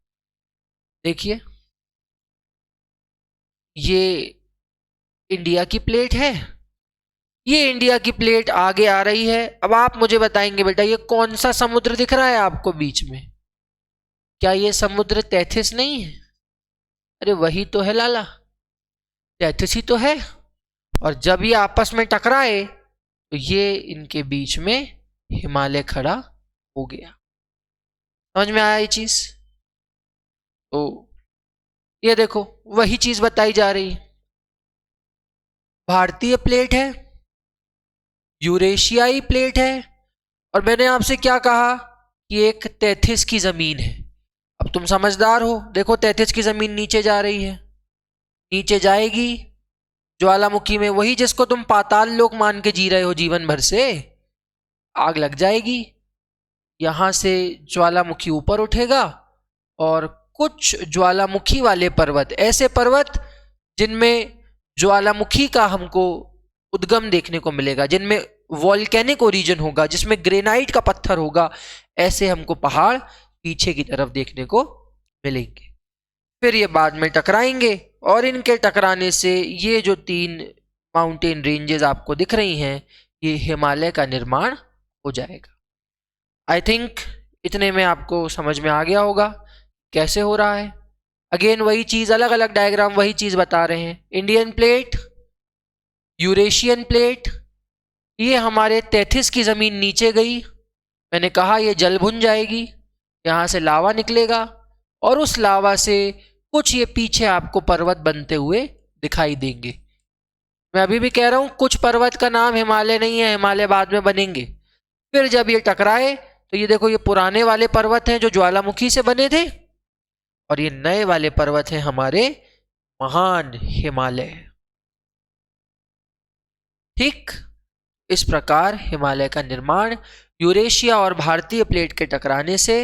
देखिए, ये इंडिया की प्लेट है, ये इंडिया की प्लेट आगे आ रही है। अब आप मुझे बताएंगे बेटा ये कौन सा समुद्र दिख रहा है आपको बीच में? क्या ये समुद्र तैथिस नहीं है? अरे वही तो है लाला, तैथिस ही तो है। और जब ये आपस में टकराए तो ये इनके बीच में हिमालय खड़ा हो गया। समझ में आया ये चीज? तो ये देखो वही चीज बताई जा रही है। भारतीय प्लेट है, यूरेशियाई प्लेट है, और मैंने आपसे क्या कहा कि एक तैथिस की जमीन है। अब तुम समझदार हो, देखो तैथिस की जमीन नीचे जा रही है, नीचे जाएगी ज्वालामुखी में, वही जिसको तुम पाताल लोक मान के जी रहे हो जीवन भर से, आग लग जाएगी। यहां से ज्वालामुखी ऊपर उठेगा और कुछ ज्वालामुखी वाले पर्वत, ऐसे पर्वत जिनमें ज्वालामुखी का हमको उद्गम देखने को मिलेगा, जिनमें वॉल्केनिक ओरिजिन होगा, जिसमें ग्रेनाइट का पत्थर होगा, ऐसे हमको पहाड़ पीछे की तरफ देखने को मिलेंगे। फिर ये बाद में टकराएंगे और इनके टकराने से ये जो तीन माउंटेन रेंजेस आपको दिख रही हैं, ये हिमालय का निर्माण हो जाएगा। आई थिंक इतने में आपको समझ में आ गया होगा कैसे हो रहा है। अगेन वही चीज, अलग अलग डायग्राम वही चीज बता रहे हैं। इंडियन प्लेट, यूरेशियन प्लेट, ये हमारे तैथिस की जमीन नीचे गई, मैंने कहा ये जल भुन जाएगी, यहाँ से लावा निकलेगा और उस लावा से कुछ ये पीछे आपको पर्वत बनते हुए दिखाई देंगे। मैं अभी भी कह रहा हूं कुछ पर्वत का नाम हिमालय नहीं है, हिमालय बाद में बनेंगे। फिर जब ये टकराए तो ये देखो, ये पुराने वाले पर्वत हैं जो ज्वालामुखी से बने थे, और ये नए वाले पर्वत हैं हमारे महान हिमालय। ठीक इस प्रकार हिमालय का निर्माण यूरेशिया और भारतीय प्लेट के टकराने से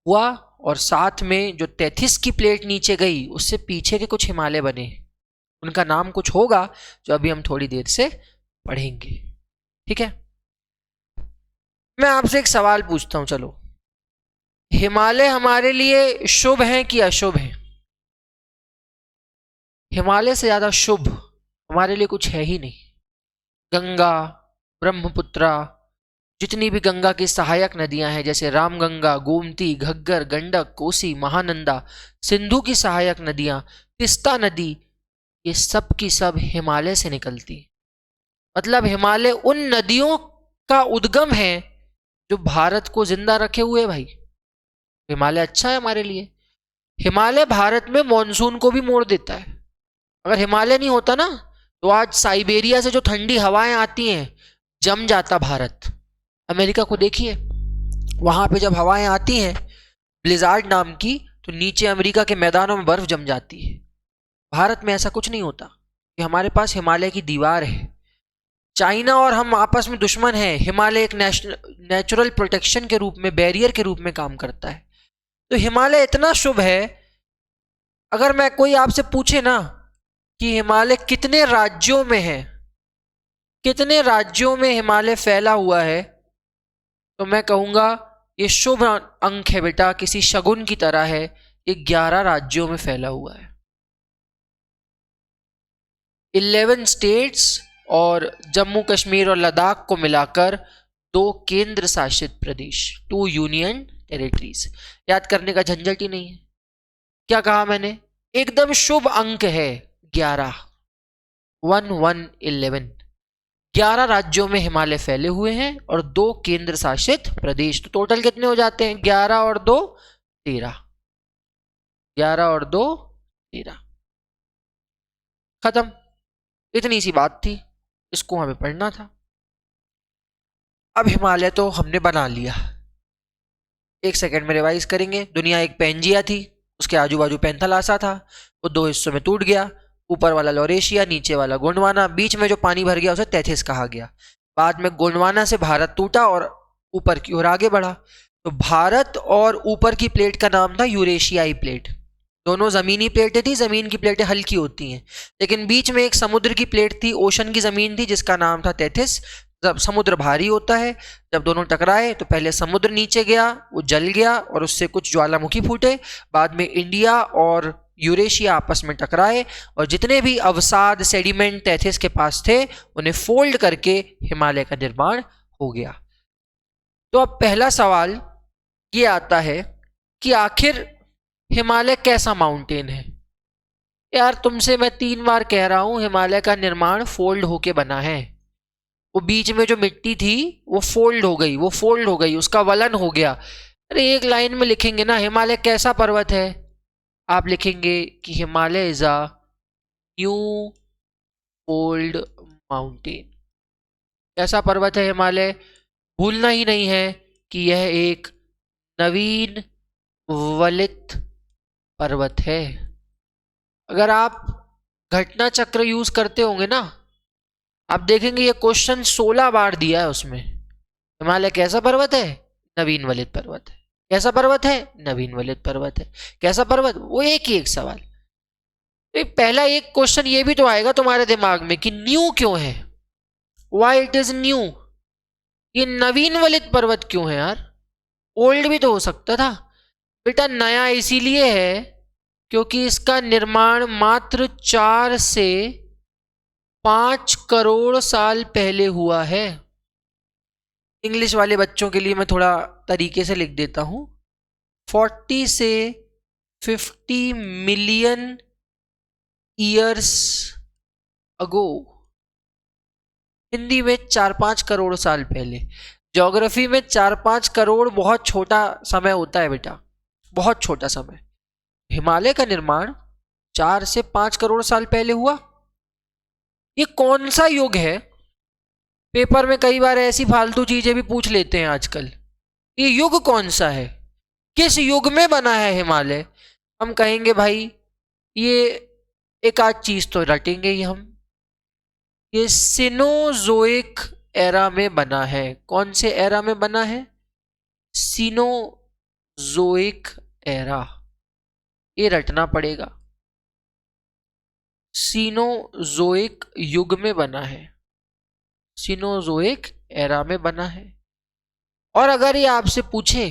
हुआ, और साथ में जो तैथिस की प्लेट नीचे गई उससे पीछे के कुछ हिमालय बने, उनका नाम कुछ होगा जो अभी हम थोड़ी देर से पढ़ेंगे। ठीक है, मैं आपसे एक सवाल पूछता हूं, चलो, हिमालय हमारे लिए शुभ है कि अशुभ है? हिमालय से ज्यादा शुभ हमारे लिए कुछ है ही नहीं। गंगा, ब्रह्मपुत्रा, जितनी भी गंगा की सहायक नदियां हैं जैसे रामगंगा, गोमती, घग्गर, गंडक, कोसी, महानंदा, सिंधु की सहायक नदियां, तिस्ता नदी, ये सब की सब हिमालय से निकलती। मतलब हिमालय उन नदियों का उद्गम है जो भारत को जिंदा रखे हुए। भाई हिमालय अच्छा है हमारे लिए। हिमालय भारत में मॉनसून को भी मोड़ देता है। अगर हिमालय नहीं होता ना तो आज साइबेरिया से जो ठंडी हवाएं आती हैं जम जाता भारत। अमेरिका को देखिए, वहां पे जब हवाएं आती हैं ब्लिजार्ड नाम की, तो नीचे अमेरिका के मैदानों में बर्फ जम जाती है। भारत में ऐसा कुछ नहीं होता कि हमारे पास हिमालय की दीवार है। चाइना और हम आपस में दुश्मन हैं, हिमालय एक नेचुरल प्रोटेक्शन के रूप में, बैरियर के रूप में काम करता है। तो हिमालय इतना शुभ है। अगर मैं कोई आपसे पूछे ना कि हिमालय कितने राज्यों में है, कितने राज्यों में हिमालय फैला हुआ है, तो मैं कहूंगा ये शुभ अंक है बेटा, किसी शगुन की तरह है। ये 11 राज्यों में फैला हुआ है। 11 स्टेट्स और जम्मू कश्मीर और लद्दाख को मिलाकर 2 केंद्र शासित प्रदेश, 2 यूनियन टेरिटरीज। याद करने का झंझट ही नहीं है। क्या कहा मैंने? एकदम शुभ अंक है 11, 11 11 राज्यों में हिमालय फैले हुए हैं और 2 केंद्र शासित प्रदेश। तो टोटल कितने हो जाते हैं? 11 और 2 13। 11 और 2 13। खत्म। इतनी सी बात थी, इसको हमें पढ़ना था। अब हिमालय तो हमने बना लिया, एक सेकंड में रिवाइज करेंगे। दुनिया एक पेंजिया थी, उसके आजू बाजू पैंथालासा था, वो 2 हिस्सों में टूट गया। ऊपर वाला लॉरेशिया, नीचे वाला गोंडवाना, बीच में जो पानी भर गया उसे तैथिस कहा गया। बाद में गोंडवाना से भारत टूटा और ऊपर की ओर आगे बढ़ा। तो भारत और ऊपर की प्लेट का नाम था यूरेशियाई प्लेट। दोनों जमीनी प्लेटें थी, जमीन की प्लेटें हल्की होती हैं, लेकिन बीच में एक समुद्र की प्लेट थी, ओशन की जमीन थी, जिसका नाम था तैथिस। जब समुद्र भारी होता है, जब दोनों टकराए तो पहले समुद्र नीचे गया, वो जल गया और उससे कुछ ज्वालामुखी फूटे। बाद में इंडिया और यूरेशिया आपस में टकराए और जितने भी अवसाद सेडिमेंट तैथिस के पास थे उन्हें फोल्ड करके हिमालय का निर्माण हो गया। तो अब पहला सवाल ये आता है कि आखिर हिमालय कैसा माउंटेन है? यार तुमसे मैं 3 बार कह रहा हूं हिमालय का निर्माण फोल्ड होके बना है। वो बीच में जो मिट्टी थी वो फोल्ड हो गई, वो फोल्ड हो गई, उसका वलन हो गया। अरे एक लाइन में लिखेंगे ना हिमालय कैसा पर्वत है, आप लिखेंगे कि Himalaya is a new fold mountain. कैसा पर्वत है हिमालय? भूलना ही नहीं है कि यह एक नवीन वलित पर्वत है। अगर आप घटना चक्र यूज करते होंगे ना, आप देखेंगे ये क्वेश्चन 16 बार दिया है उसमें। हिमालय कैसा पर्वत है? नवीन वलित पर्वत है। कैसा पर्वत है? नवीन वलित पर्वत है। कैसा पर्वत? वो एक ही एक सवाल। तो पहला एक क्वेश्चन ये भी तो आएगा तुम्हारे दिमाग में कि न्यू क्यों है, वाई इट इज न्यू। ये नवीन वलित पर्वत क्यों है यार? ओल्ड भी तो हो सकता था। बेटा नया इसीलिए है क्योंकि इसका निर्माण मात्र 4 से 5 करोड़ साल पहले हुआ है। इंग्लिश वाले बच्चों के लिए मैं थोड़ा तरीके से लिख देता हूं, 40 से 50 मिलियन ईयर्स अगो। हिंदी में 4-5 करोड़ साल पहले। ज्योग्राफी में 4-5 करोड़ बहुत छोटा समय होता है बेटा, बहुत छोटा समय। हिमालय का निर्माण 4 से 5 करोड़ साल पहले हुआ। ये कौन सा युग है? पेपर में कई बार ऐसी फालतू चीजें भी पूछ लेते हैं आजकल। ये युग कौन सा है, किस युग में बना है हिमालय? हम कहेंगे भाई ये एक आध चीज तो रटेंगे ही हम, ये सिनोजोइक एरा में बना है। कौन से एरा में बना है? सिनोजोइक एरा, ये रटना पड़ेगा। सिनोजोइक युग में बना है, सिनोजोइक एरा में बना है। और अगर ये आपसे पूछे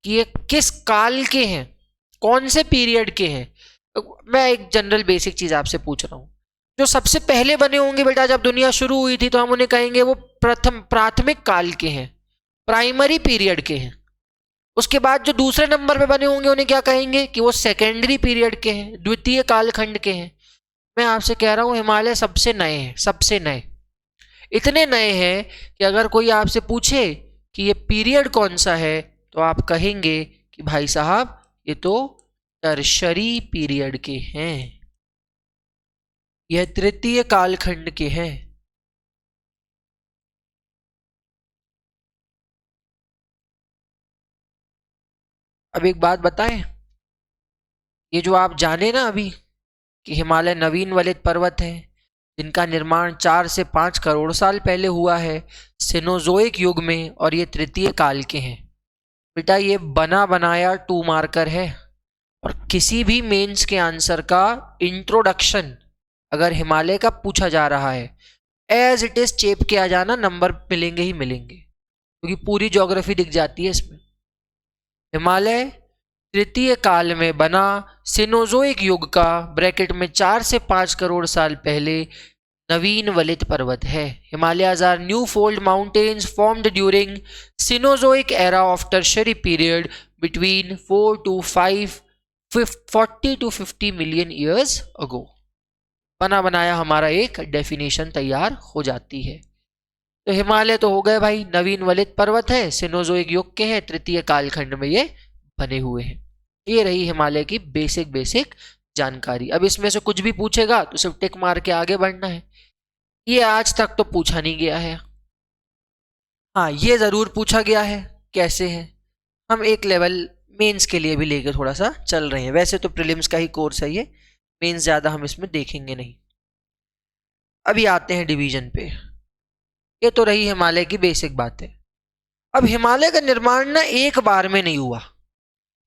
कि ये किस काल के हैं, कौन से पीरियड के हैं, तो मैं एक जनरल बेसिक चीज आपसे पूछ रहा हूं। जो सबसे पहले बने होंगे बेटा जब दुनिया शुरू हुई थी, तो हम उन्हें कहेंगे वो प्रथम प्राथमिक काल के हैं, प्राइमरी पीरियड के हैं। उसके बाद जो दूसरे नंबर पे बने होंगे उन्हें क्या कहेंगे कि वो सेकेंडरी पीरियड के हैं, द्वितीय कालखंड के हैं। मैं आपसे कह रहा हूं हिमालय सबसे नए हैं, सबसे नए। इतने नए हैं कि अगर कोई आपसे पूछे कि ये पीरियड कौन सा है, तो आप कहेंगे कि भाई साहब ये तो टर्शरी पीरियड के हैं, यह तृतीय कालखंड के हैं। अब एक बात बताएं, ये जो आप जाने ना अभी कि हिमालय नवीन वलित पर्वत है, जिनका निर्माण 4 से 5 करोड़ साल पहले हुआ है सिनोजोइक युग में, और ये तृतीय काल के हैं। बेटा ये बना बनाया 2 मार्कर है, और किसी भी मेंस के आंसर का इंट्रोडक्शन अगर हिमालय का पूछा जा रहा है, एज इट इज चेप के आ जाना, नंबर मिलेंगे ही मिलेंगे, क्योंकि पूरी ज्योग्राफी दिख जाती है इसमें। हिमालय तृतीय काल में बना सिनोजोइक युग का ब्रैकेट में 4 से 5 करोड़ साल पहले नवीन वलित पर्वत है। Himalayas are new fold mountains formed during cenozoic era of tertiary period between 40 to 50 million years ago. बना बनाया हमारा एक डेफिनेशन तैयार हो जाती है। तो हिमालय तो हो गए भाई, नवीन वलित पर्वत है, सिनोजोइक युग के हैं, तृतीय कालखंड में ये बने हुए हैं। ये रही हिमालय की बेसिक बेसिक जानकारी। अब इसमें से कुछ भी पूछेगा तो सिर्फ टिक मार के आगे बढ़ना है। ये आज तक तो पूछा नहीं गया है। हाँ ये जरूर पूछा गया है, कैसे है, हम एक लेवल मेंस के लिए भी लेके थोड़ा सा चल रहे हैं। वैसे तो प्रीलिम्स का ही कोर्स है ये, मेंस ज्यादा हम इसमें देखेंगे नहीं। अभी आते हैं डिवीजन पे। ये तो रही हिमालय की बेसिक बातें। अब हिमालय का निर्माण ना एक बार में नहीं हुआ।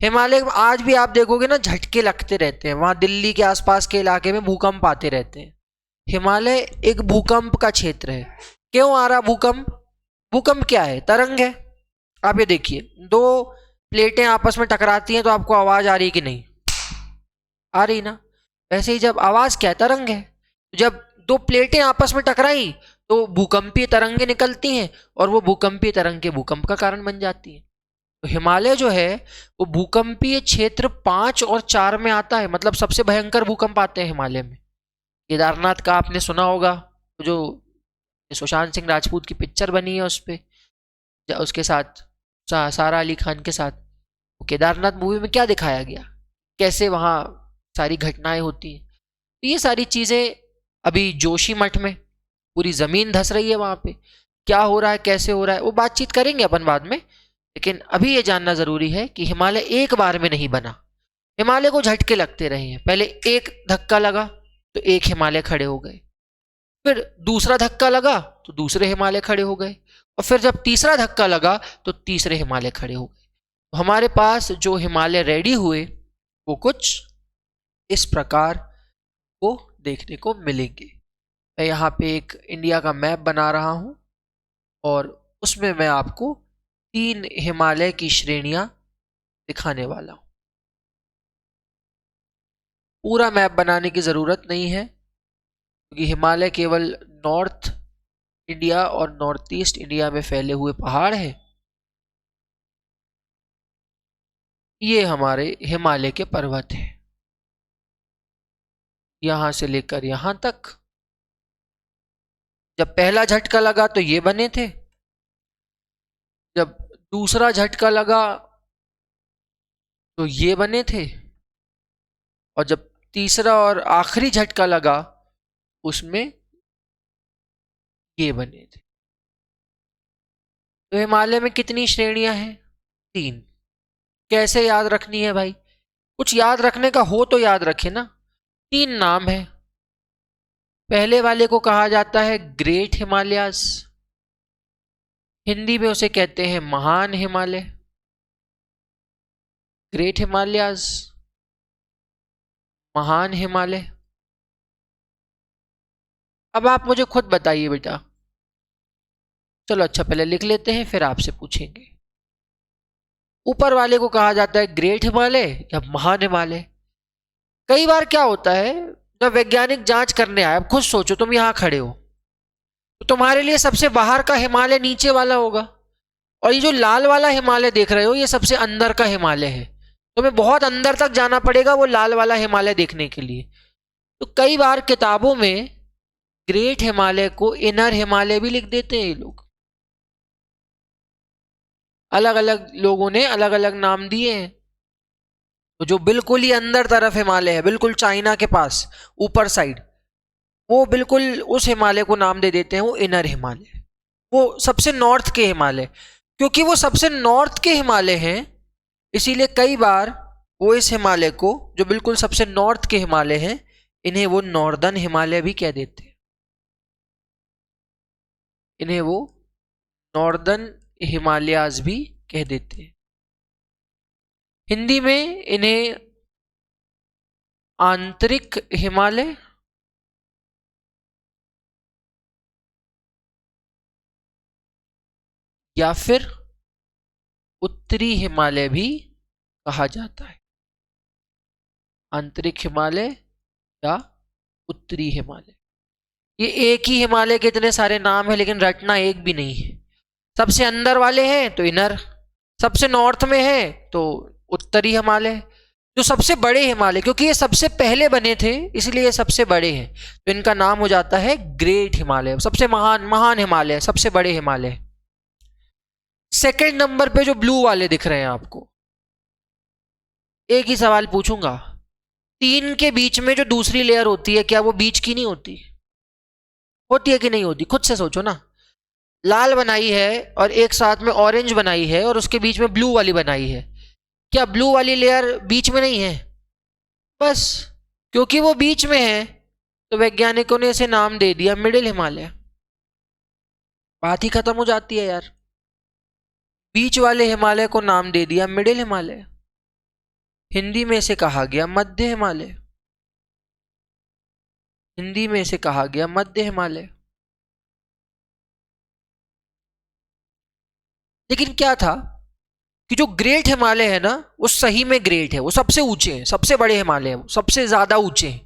हिमालय आज भी आप देखोगे ना झटके लगते रहते हैं, वहां दिल्ली के आसपास के इलाके में भूकंप आते रहते हैं। हिमालय एक भूकंप का क्षेत्र है। क्यों आ रहा भूकंप? भूकंप क्या है? तरंग है। आप ये देखिए, 2 प्लेटें आपस में टकराती हैं तो आपको आवाज आ रही कि नहीं आ रही ना? वैसे ही जब आवाज क्या है? तरंग है। जब 2 प्लेटें आपस में टकराई तो भूकंपीय तरंगें निकलती हैं, और वो भूकंपीय तरंग के भूकंप का कारण बन जाती है। तो हिमालय जो है वो भूकंपीय क्षेत्र 5 और 4 में आता है, मतलब सबसे भयंकर भूकंप आते हैं हिमालय में। केदारनाथ का आपने सुना होगा, जो सुशांत सिंह राजपूत की पिक्चर बनी है उस पे, उसके साथ सारा अली खान के साथ, वो केदारनाथ मूवी में क्या दिखाया गया, कैसे वहाँ सारी घटनाएं होती हैं। तो ये सारी चीज़ें अभी जोशीमठ में पूरी ज़मीन धस रही है, वहाँ पे क्या हो रहा है, कैसे हो रहा है, वो बातचीत करेंगे अपन बाद में। लेकिन अभी ये जानना ज़रूरी है कि हिमालय एक बार में नहीं बना। हिमालय को झटके लगते रहे हैं। पहले एक धक्का लगा तो एक हिमालय खड़े हो गए, फिर दूसरा धक्का लगा तो दूसरे हिमालय खड़े हो गए, और फिर जब तीसरा धक्का लगा तो तीसरे हिमालय खड़े हो गए। तो हमारे पास जो हिमालय रेडी हुए वो कुछ इस प्रकार को देखने को मिलेंगे। मैं यहाँ पे एक इंडिया का मैप बना रहा हूँ, और उसमें मैं आपको 3 हिमालय की श्रेणियां दिखाने वाला हूँ। पूरा मैप बनाने की ज़रूरत नहीं है, क्योंकि हिमालय केवल नॉर्थ इंडिया और नॉर्थ ईस्ट इंडिया में फैले हुए पहाड़ हैं। ये हमारे हिमालय के पर्वत हैं, यहां से लेकर यहां तक। जब पहला झटका लगा तो ये बने थे, जब दूसरा झटका लगा तो ये बने थे, और जब तीसरा और आखिरी झटका लगा उसमें ये बने थे। तो हिमालय में कितनी श्रेणियां हैं? 3। कैसे याद रखनी है भाई? कुछ याद रखने का हो तो याद रखे ना। 3 नाम है। पहले वाले को कहा जाता है ग्रेट हिमालयाज, हिंदी में उसे कहते हैं महान हिमालय। ग्रेट हिमालयाज, महान हिमालय। अब आप मुझे खुद बताइए बेटा। चलो अच्छा, पहले लिख लेते हैं फिर आपसे पूछेंगे। ऊपर वाले को कहा जाता है ग्रेट हिमालय या महान हिमालय। कई बार क्या होता है, जब वैज्ञानिक जांच करने आए, अब खुद सोचो तुम यहां खड़े हो तो तुम्हारे लिए सबसे बाहर का हिमालय नीचे वाला होगा, और ये जो लाल वाला हिमालय देख रहे हो ये सबसे अंदर का हिमालय है। तुम्हें बहुत अंदर तक जाना पड़ेगा वो लाल वाला हिमालय देखने के लिए। तो कई बार किताबों में ग्रेट हिमालय को इनर हिमालय भी लिख देते हैं ये लोग। अलग अलग लोगों ने अलग अलग नाम दिए हैं। तो जो बिल्कुल ही अंदर तरफ हिमालय है, बिल्कुल चाइना के पास ऊपर साइड, वो बिल्कुल उस हिमालय को नाम दे देते हैं वो इनर हिमालय। वो सबसे नॉर्थ के हिमालय, क्योंकि वो सबसे नॉर्थ के हिमालय हैं, इसीलिए कई बार वो इस हिमालय को, जो बिल्कुल सबसे नॉर्थ के हिमालय हैं, इन्हें वो नॉर्दर्न हिमालय भी कह देते हैं। इन्हें वो नॉर्दर्न हिमालयाज भी कह देते हैं। हिंदी में इन्हें आंतरिक हिमालय या फिर उत्तरी हिमालय भी कहा जाता है। आंतरिक हिमालय या उत्तरी हिमालय, ये एक ही हिमालय के इतने सारे नाम है लेकिन रटना एक भी नहीं है। सबसे अंदर वाले हैं तो इनर, सबसे नॉर्थ में है तो उत्तरी हिमालय। जो सबसे बड़े हिमालय, क्योंकि ये सबसे पहले बने थे इसलिए ये सबसे बड़े हैं, तो इनका नाम हो जाता है ग्रेट हिमालय, सबसे महान हिमालय, सबसे बड़े हिमालय। सेकंड नंबर पे जो ब्लू वाले दिख रहे हैं आपको, एक ही सवाल पूछूंगा, 3 के बीच में जो दूसरी लेयर होती है, क्या वो बीच की नहीं होती? होती है कि नहीं होती? खुद से सोचो ना। लाल बनाई है और एक साथ में ऑरेंज बनाई है और उसके बीच में ब्लू वाली बनाई है, क्या ब्लू वाली लेयर बीच में नहीं है? बस क्योंकि वो बीच में है तो वैज्ञानिकों ने इसे नाम दे दिया मिडिल हिमालय। बात ही खत्म हो जाती है यार। बीच वाले हिमालय को नाम दे दिया मिडिल हिमालय। हिंदी में इसे कहा गया मध्य हिमालय। हिंदी में इसे कहा गया मध्य हिमालय। लेकिन क्या था कि जो ग्रेट हिमालय है ना, वो सही में ग्रेट है, वो सबसे ऊंचे हैं, सबसे बड़े हिमालय हैं, सबसे ज्यादा ऊंचे हैं।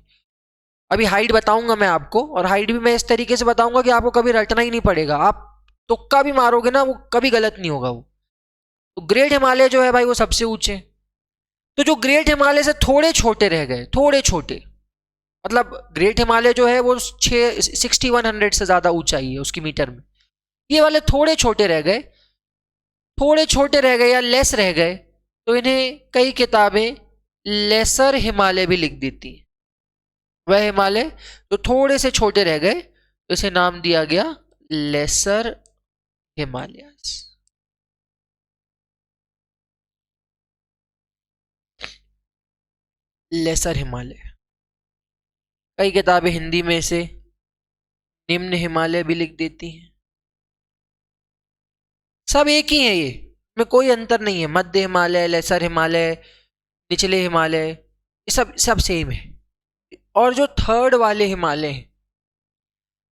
अभी हाइट बताऊंगा मैं आपको, और हाइट भी मैं इस तरीके से बताऊंगा कि आपको कभी रटना ही नहीं पड़ेगा। आप तुक्का भी मारोगे ना वो कभी गलत नहीं होगा वो। तो ग्रेट हिमालय जो है भाई वो सबसे ऊंचे। तो जो ग्रेट हिमालय से थोड़े छोटे रह गए, थोड़े छोटे, मतलब ग्रेट हिमालय जो है वो 6100 से ज्यादा ऊंचाई है उसकी मीटर में, ये वाले थोड़े छोटे रह गए, थोड़े छोटे रह गए या लेस रह गए, तो इन्हें कई किताबें लेसर हिमालय भी लिख देती हैं। वह हिमालय जो थोड़े से छोटे रह गए तो इसे नाम दिया गया लेसर हिमालयस। लेसर हिमालय। कई किताबें हिंदी में इसे निम्न हिमालय भी लिख देती हैं। सब एक ही है, ये में कोई अंतर नहीं है। मध्य हिमालय, लेसर हिमालय, निचले हिमालय, ये सब सब सेम है। और जो थर्ड वाले हिमालय हैं,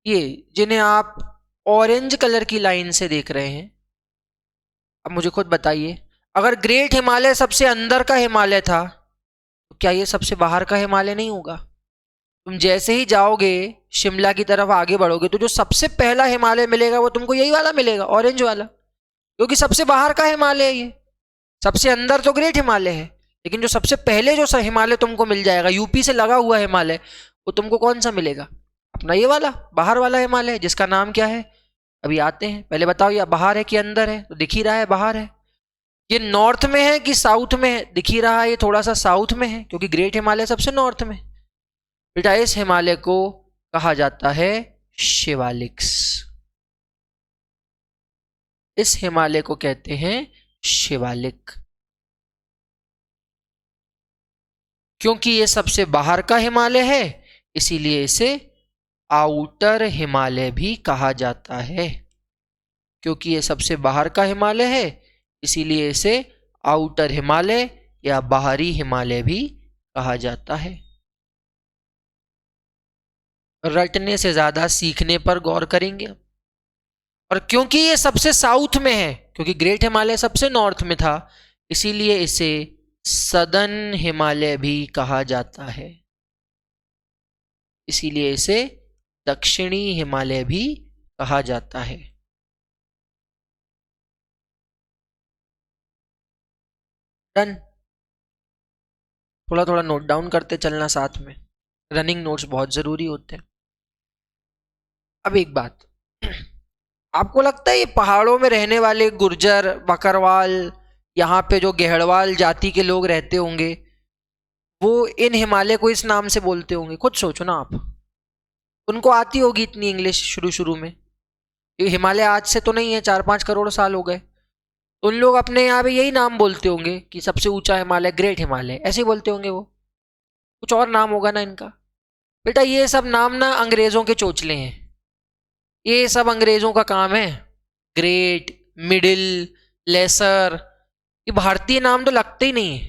ये जिन्हें आप ऑरेंज कलर की लाइन से देख रहे हैं, अब मुझे खुद बताइए, अगर ग्रेट हिमालय सबसे अंदर का हिमालय था तो क्या ये सबसे बाहर का हिमालय नहीं होगा? तुम जैसे ही जाओगे शिमला की तरफ आगे बढ़ोगे तो जो सबसे पहला हिमालय मिलेगा वो तुमको यही वाला मिलेगा, ऑरेंज वाला, क्योंकि सबसे बाहर का हिमालय है ये। सबसे अंदर तो ग्रेट हिमालय है, लेकिन जो सबसे पहले जो हिमालय तुमको मिल जाएगा, यूपी से लगा हुआ हिमालय, वो तुमको कौन सा मिलेगा? अपना ये वाला बाहर वाला हिमालय, जिसका नाम क्या है? अभी आते हैं, पहले बताओ ये बाहर है कि अंदर है? तो दिख ही रहा है बाहर है। ये नॉर्थ में है कि साउथ में है? दिख ही रहा है ये थोड़ा सा साउथ में है, क्योंकि ग्रेट हिमालय सबसे नॉर्थ में। बेटा इस हिमालय को कहा जाता है शिवालिक्स। इस हिमालय को कहते हैं शिवालिक, क्योंकि ये सबसे बाहर का हिमालय है इसीलिए इसे आउटर हिमालय भी कहा जाता है। क्योंकि ये सबसे बाहर का हिमालय है इसीलिए इसे आउटर हिमालय या बाहरी हिमालय भी कहा जाता है। रटने से ज्यादा सीखने पर गौर करेंगे। और क्योंकि ये सबसे साउथ में है, क्योंकि ग्रेट हिमालय सबसे नॉर्थ में था, इसीलिए इसे सदर्न हिमालय भी कहा जाता है। इसीलिए इसे दक्षिणी हिमालय भी कहा जाता है। डन। थोड़ा थोड़ा नोट डाउन करते चलना साथ में, रनिंग नोट्स बहुत जरूरी होते हैं। अब एक बात, आपको लगता है ये पहाड़ों में रहने वाले गुर्जर, बकरवाल, यहाँ पे जो गेहड़वाल जाति के लोग रहते होंगे, वो इन हिमालय को इस नाम से बोलते होंगे? खुद सोचो ना आप। उनको आती होगी इतनी इंग्लिश शुरू शुरू में? ये हिमालय आज से तो नहीं है, 4-5 करोड़ साल हो गए। उन लोग अपने यहाँ पे यही नाम बोलते होंगे कि सबसे ऊंचा हिमालय ग्रेट हिमालय, ऐसे ही बोलते होंगे वो। कुछ और नाम होगा ना इनका? बेटा ये सब नाम ना अंग्रेजों के चोचले हैं, ये सब अंग्रेजों का काम है। ग्रेट, मिडिल, लेसर, ये भारतीय नाम तो लगते ही नहीं है।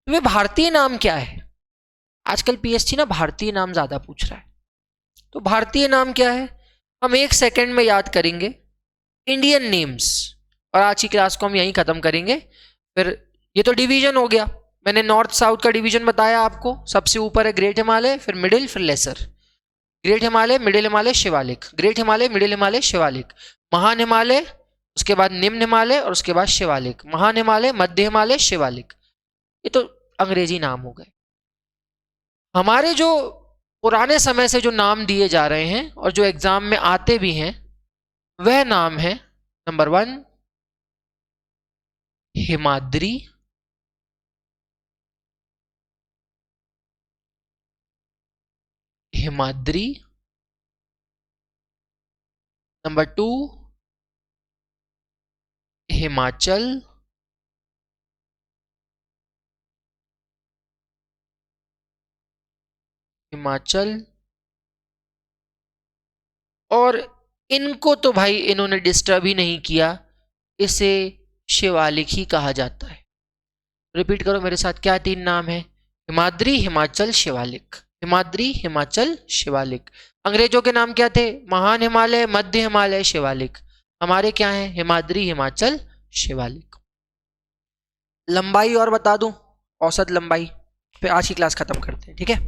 तो वे भारतीय नाम क्या है? आजकल पीएससी ना भारतीय नाम ज्यादा पूछ रहा है। तो भारतीय नाम क्या है हम 1 सेकंड में याद करेंगे, इंडियन नेम्स, और आज की क्लास को हम यहीं खत्म करेंगे। फिर ये तो डिवीजन हो गया, मैंने नॉर्थ साउथ का डिवीजन बताया आपको। सबसे ऊपर है ग्रेट हिमालय, फिर मिडिल, फिर lesser. Great Himalaya, middle Himalaya, Shivalik. Great Himalaya, middle Himalaya, Shivalik. महान हिमालय, उसके बाद निम्न हिमालय, और उसके बाद शिवालिक। महान हिमालय, मध्य हिमालय, शिवालिक। ये तो अंग्रेजी नाम हो गए। हमारे जो पुराने समय से जो नाम दिए जा रहे हैं और जो एग्जाम में आते भी हैं, वह नाम है नंबर 1 हिमाद्री, हिमाद्री। नंबर 2 हिमाचल, हिमाचल। और इनको तो भाई इन्होंने डिस्टर्ब ही नहीं किया, इसे शिवालिक ही कहा जाता है। रिपीट करो मेरे साथ, क्या 3 नाम है? हिमाद्री, हिमाचल, शिवालिक। हिमाद्री, हिमाचल, शिवालिक। अंग्रेजों के नाम क्या थे? महान हिमालय, मध्य हिमालय, शिवालिक। हमारे क्या है? हिमाद्री, हिमाचल, शिवालिक। लंबाई और बता दूं, औसत लंबाई, फिर आज की क्लास खत्म करते हैं, ठीक है?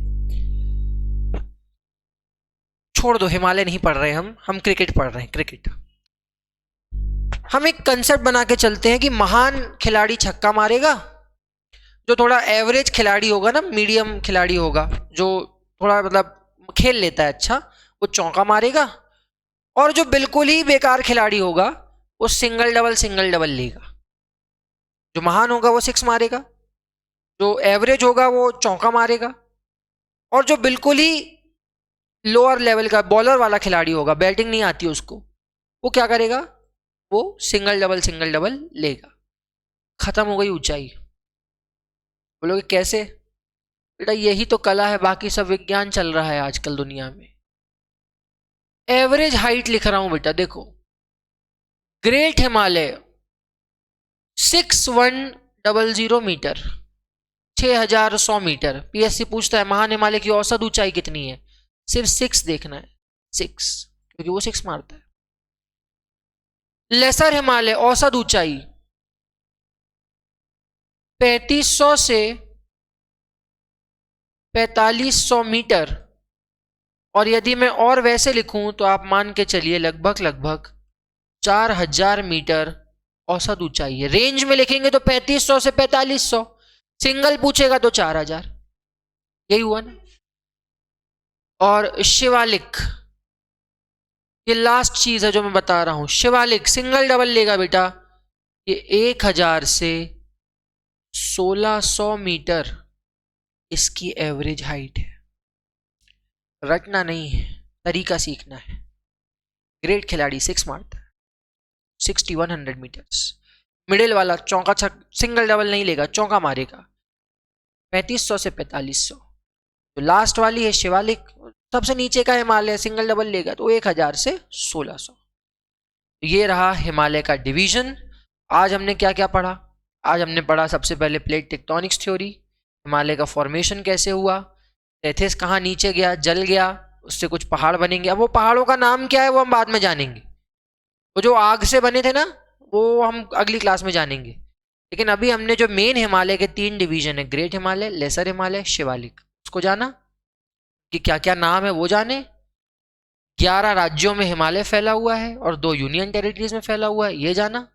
छोड़ दो, हिमालय नहीं पढ़ रहे हम क्रिकेट पढ़ रहे हैं, क्रिकेट। हम एक कंसेप्ट बना के चलते हैं कि महान खिलाड़ी छक्का मारेगा, जो थोड़ा एवरेज खिलाड़ी होगा ना, मीडियम खिलाड़ी होगा, जो थोड़ा मतलब खेल लेता है अच्छा, वो चौका मारेगा। और जो बिल्कुल ही बेकार खिलाड़ी होगा वो सिंगल डबल लेगा। जो महान होगा वो 6 मारेगा, जो एवरेज होगा वो चौका मारेगा, और जो बिल्कुल ही लोअर लेवल का बॉलर वाला खिलाड़ी होगा, बैटिंग नहीं आती उसको, वो क्या करेगा? वो सिंगल डबल लेगा। खत्म हो गई ऊंचाई। बोलोगे कैसे? बेटा यही तो कला है, बाकी सब विज्ञान चल रहा है आजकल दुनिया में। एवरेज हाइट लिख रहा हूं बेटा, देखो। Great Himalaya 6100 metre, 6100 metre. PSC पूछता है महान हिमालय की औसत ऊंचाई कितनी है, सिर्फ 6 देखना है, 6, क्योंकि वो 6 मारता है। लेसर हिमालय औसत ऊंचाई 3500 से 4500 मीटर। और यदि मैं और वैसे लिखूं तो आप मान के चलिए लगभग 4000 मीटर औसत ऊंचाई है। रेंज में लिखेंगे तो 3500 से 4500, सिंगल पूछेगा तो 4000, यही हुआ ना। और शिवालिक, ये लास्ट चीज है जो मैं बता रहा हूं। शिवालिक सिंगल डबल लेगा बेटा, ये 1000 से 1600 मीटर इसकी एवरेज हाइट है। रटना नहीं है, तरीका सीखना है। ग्रेट खिलाड़ी 6 मारता है, 6100 मीटर्स। मिडिल वाला चौका छक सिंगल डबल नहीं लेगा, चौका मारेगा 3500 से 4500। तो लास्ट वाली है शिवालिक, सबसे नीचे का हिमालय, सिंगल डबल लेगा तो 1000 से 1600। ये रहा हिमालय का डिवीजन। आज हमने क्या क्या पढ़ा? आज हमने पढ़ा सबसे पहले प्लेट टेक्टोनिक्स थ्योरी, हिमालय का फॉर्मेशन कैसे हुआ, टेथिस कहाँ नीचे गया, जल गया, उससे कुछ पहाड़ बनेंगे। अब वो पहाड़ों का नाम क्या है वो हम बाद में जानेंगे, वो जो आग से बने थे ना वो हम अगली क्लास में जानेंगे। लेकिन अभी हमने जो मेन हिमालय के 3 डिवीजन है, ग्रेट हिमालय, लेसर हिमालय, शिवालिक, उसको जाना कि क्या क्या नाम है वो जाने। 11 राज्यों में हिमालय फैला हुआ है और 2 यूनियन टेरिटरीज में फैला हुआ है, ये जाना।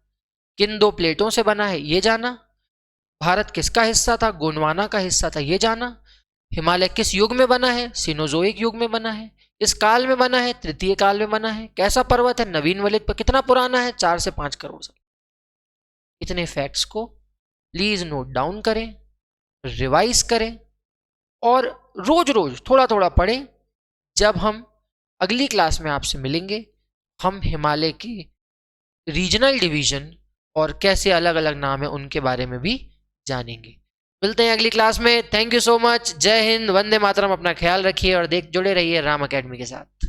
किन 2 प्लेटों से बना है ये जाना। भारत किसका हिस्सा था? गोंडवाना का हिस्सा था, ये जाना। हिमालय किस युग में बना है? सिनोजोइक युग में बना है। इस काल में बना है? तृतीय काल में बना है। कैसा पर्वत है? नवीन वलित पर। कितना पुराना है? 4 से 5 करोड़ साल। इतने फैक्ट्स को प्लीज नोट डाउन करें, रिवाइज करें और रोज रोज थोड़ा थोड़ा पढ़ें। जब हम अगली क्लास में आपसे मिलेंगे हम हिमालय के रीजनल डिवीजन और कैसे अलग अलग नाम है उनके बारे में भी जानेंगे। मिलते हैं अगली क्लास में। Thank you so much. जय हिंद, वंदे मातरम। अपना ख्याल रखिए और जुड़े रहिए राम अकेडमी के साथ।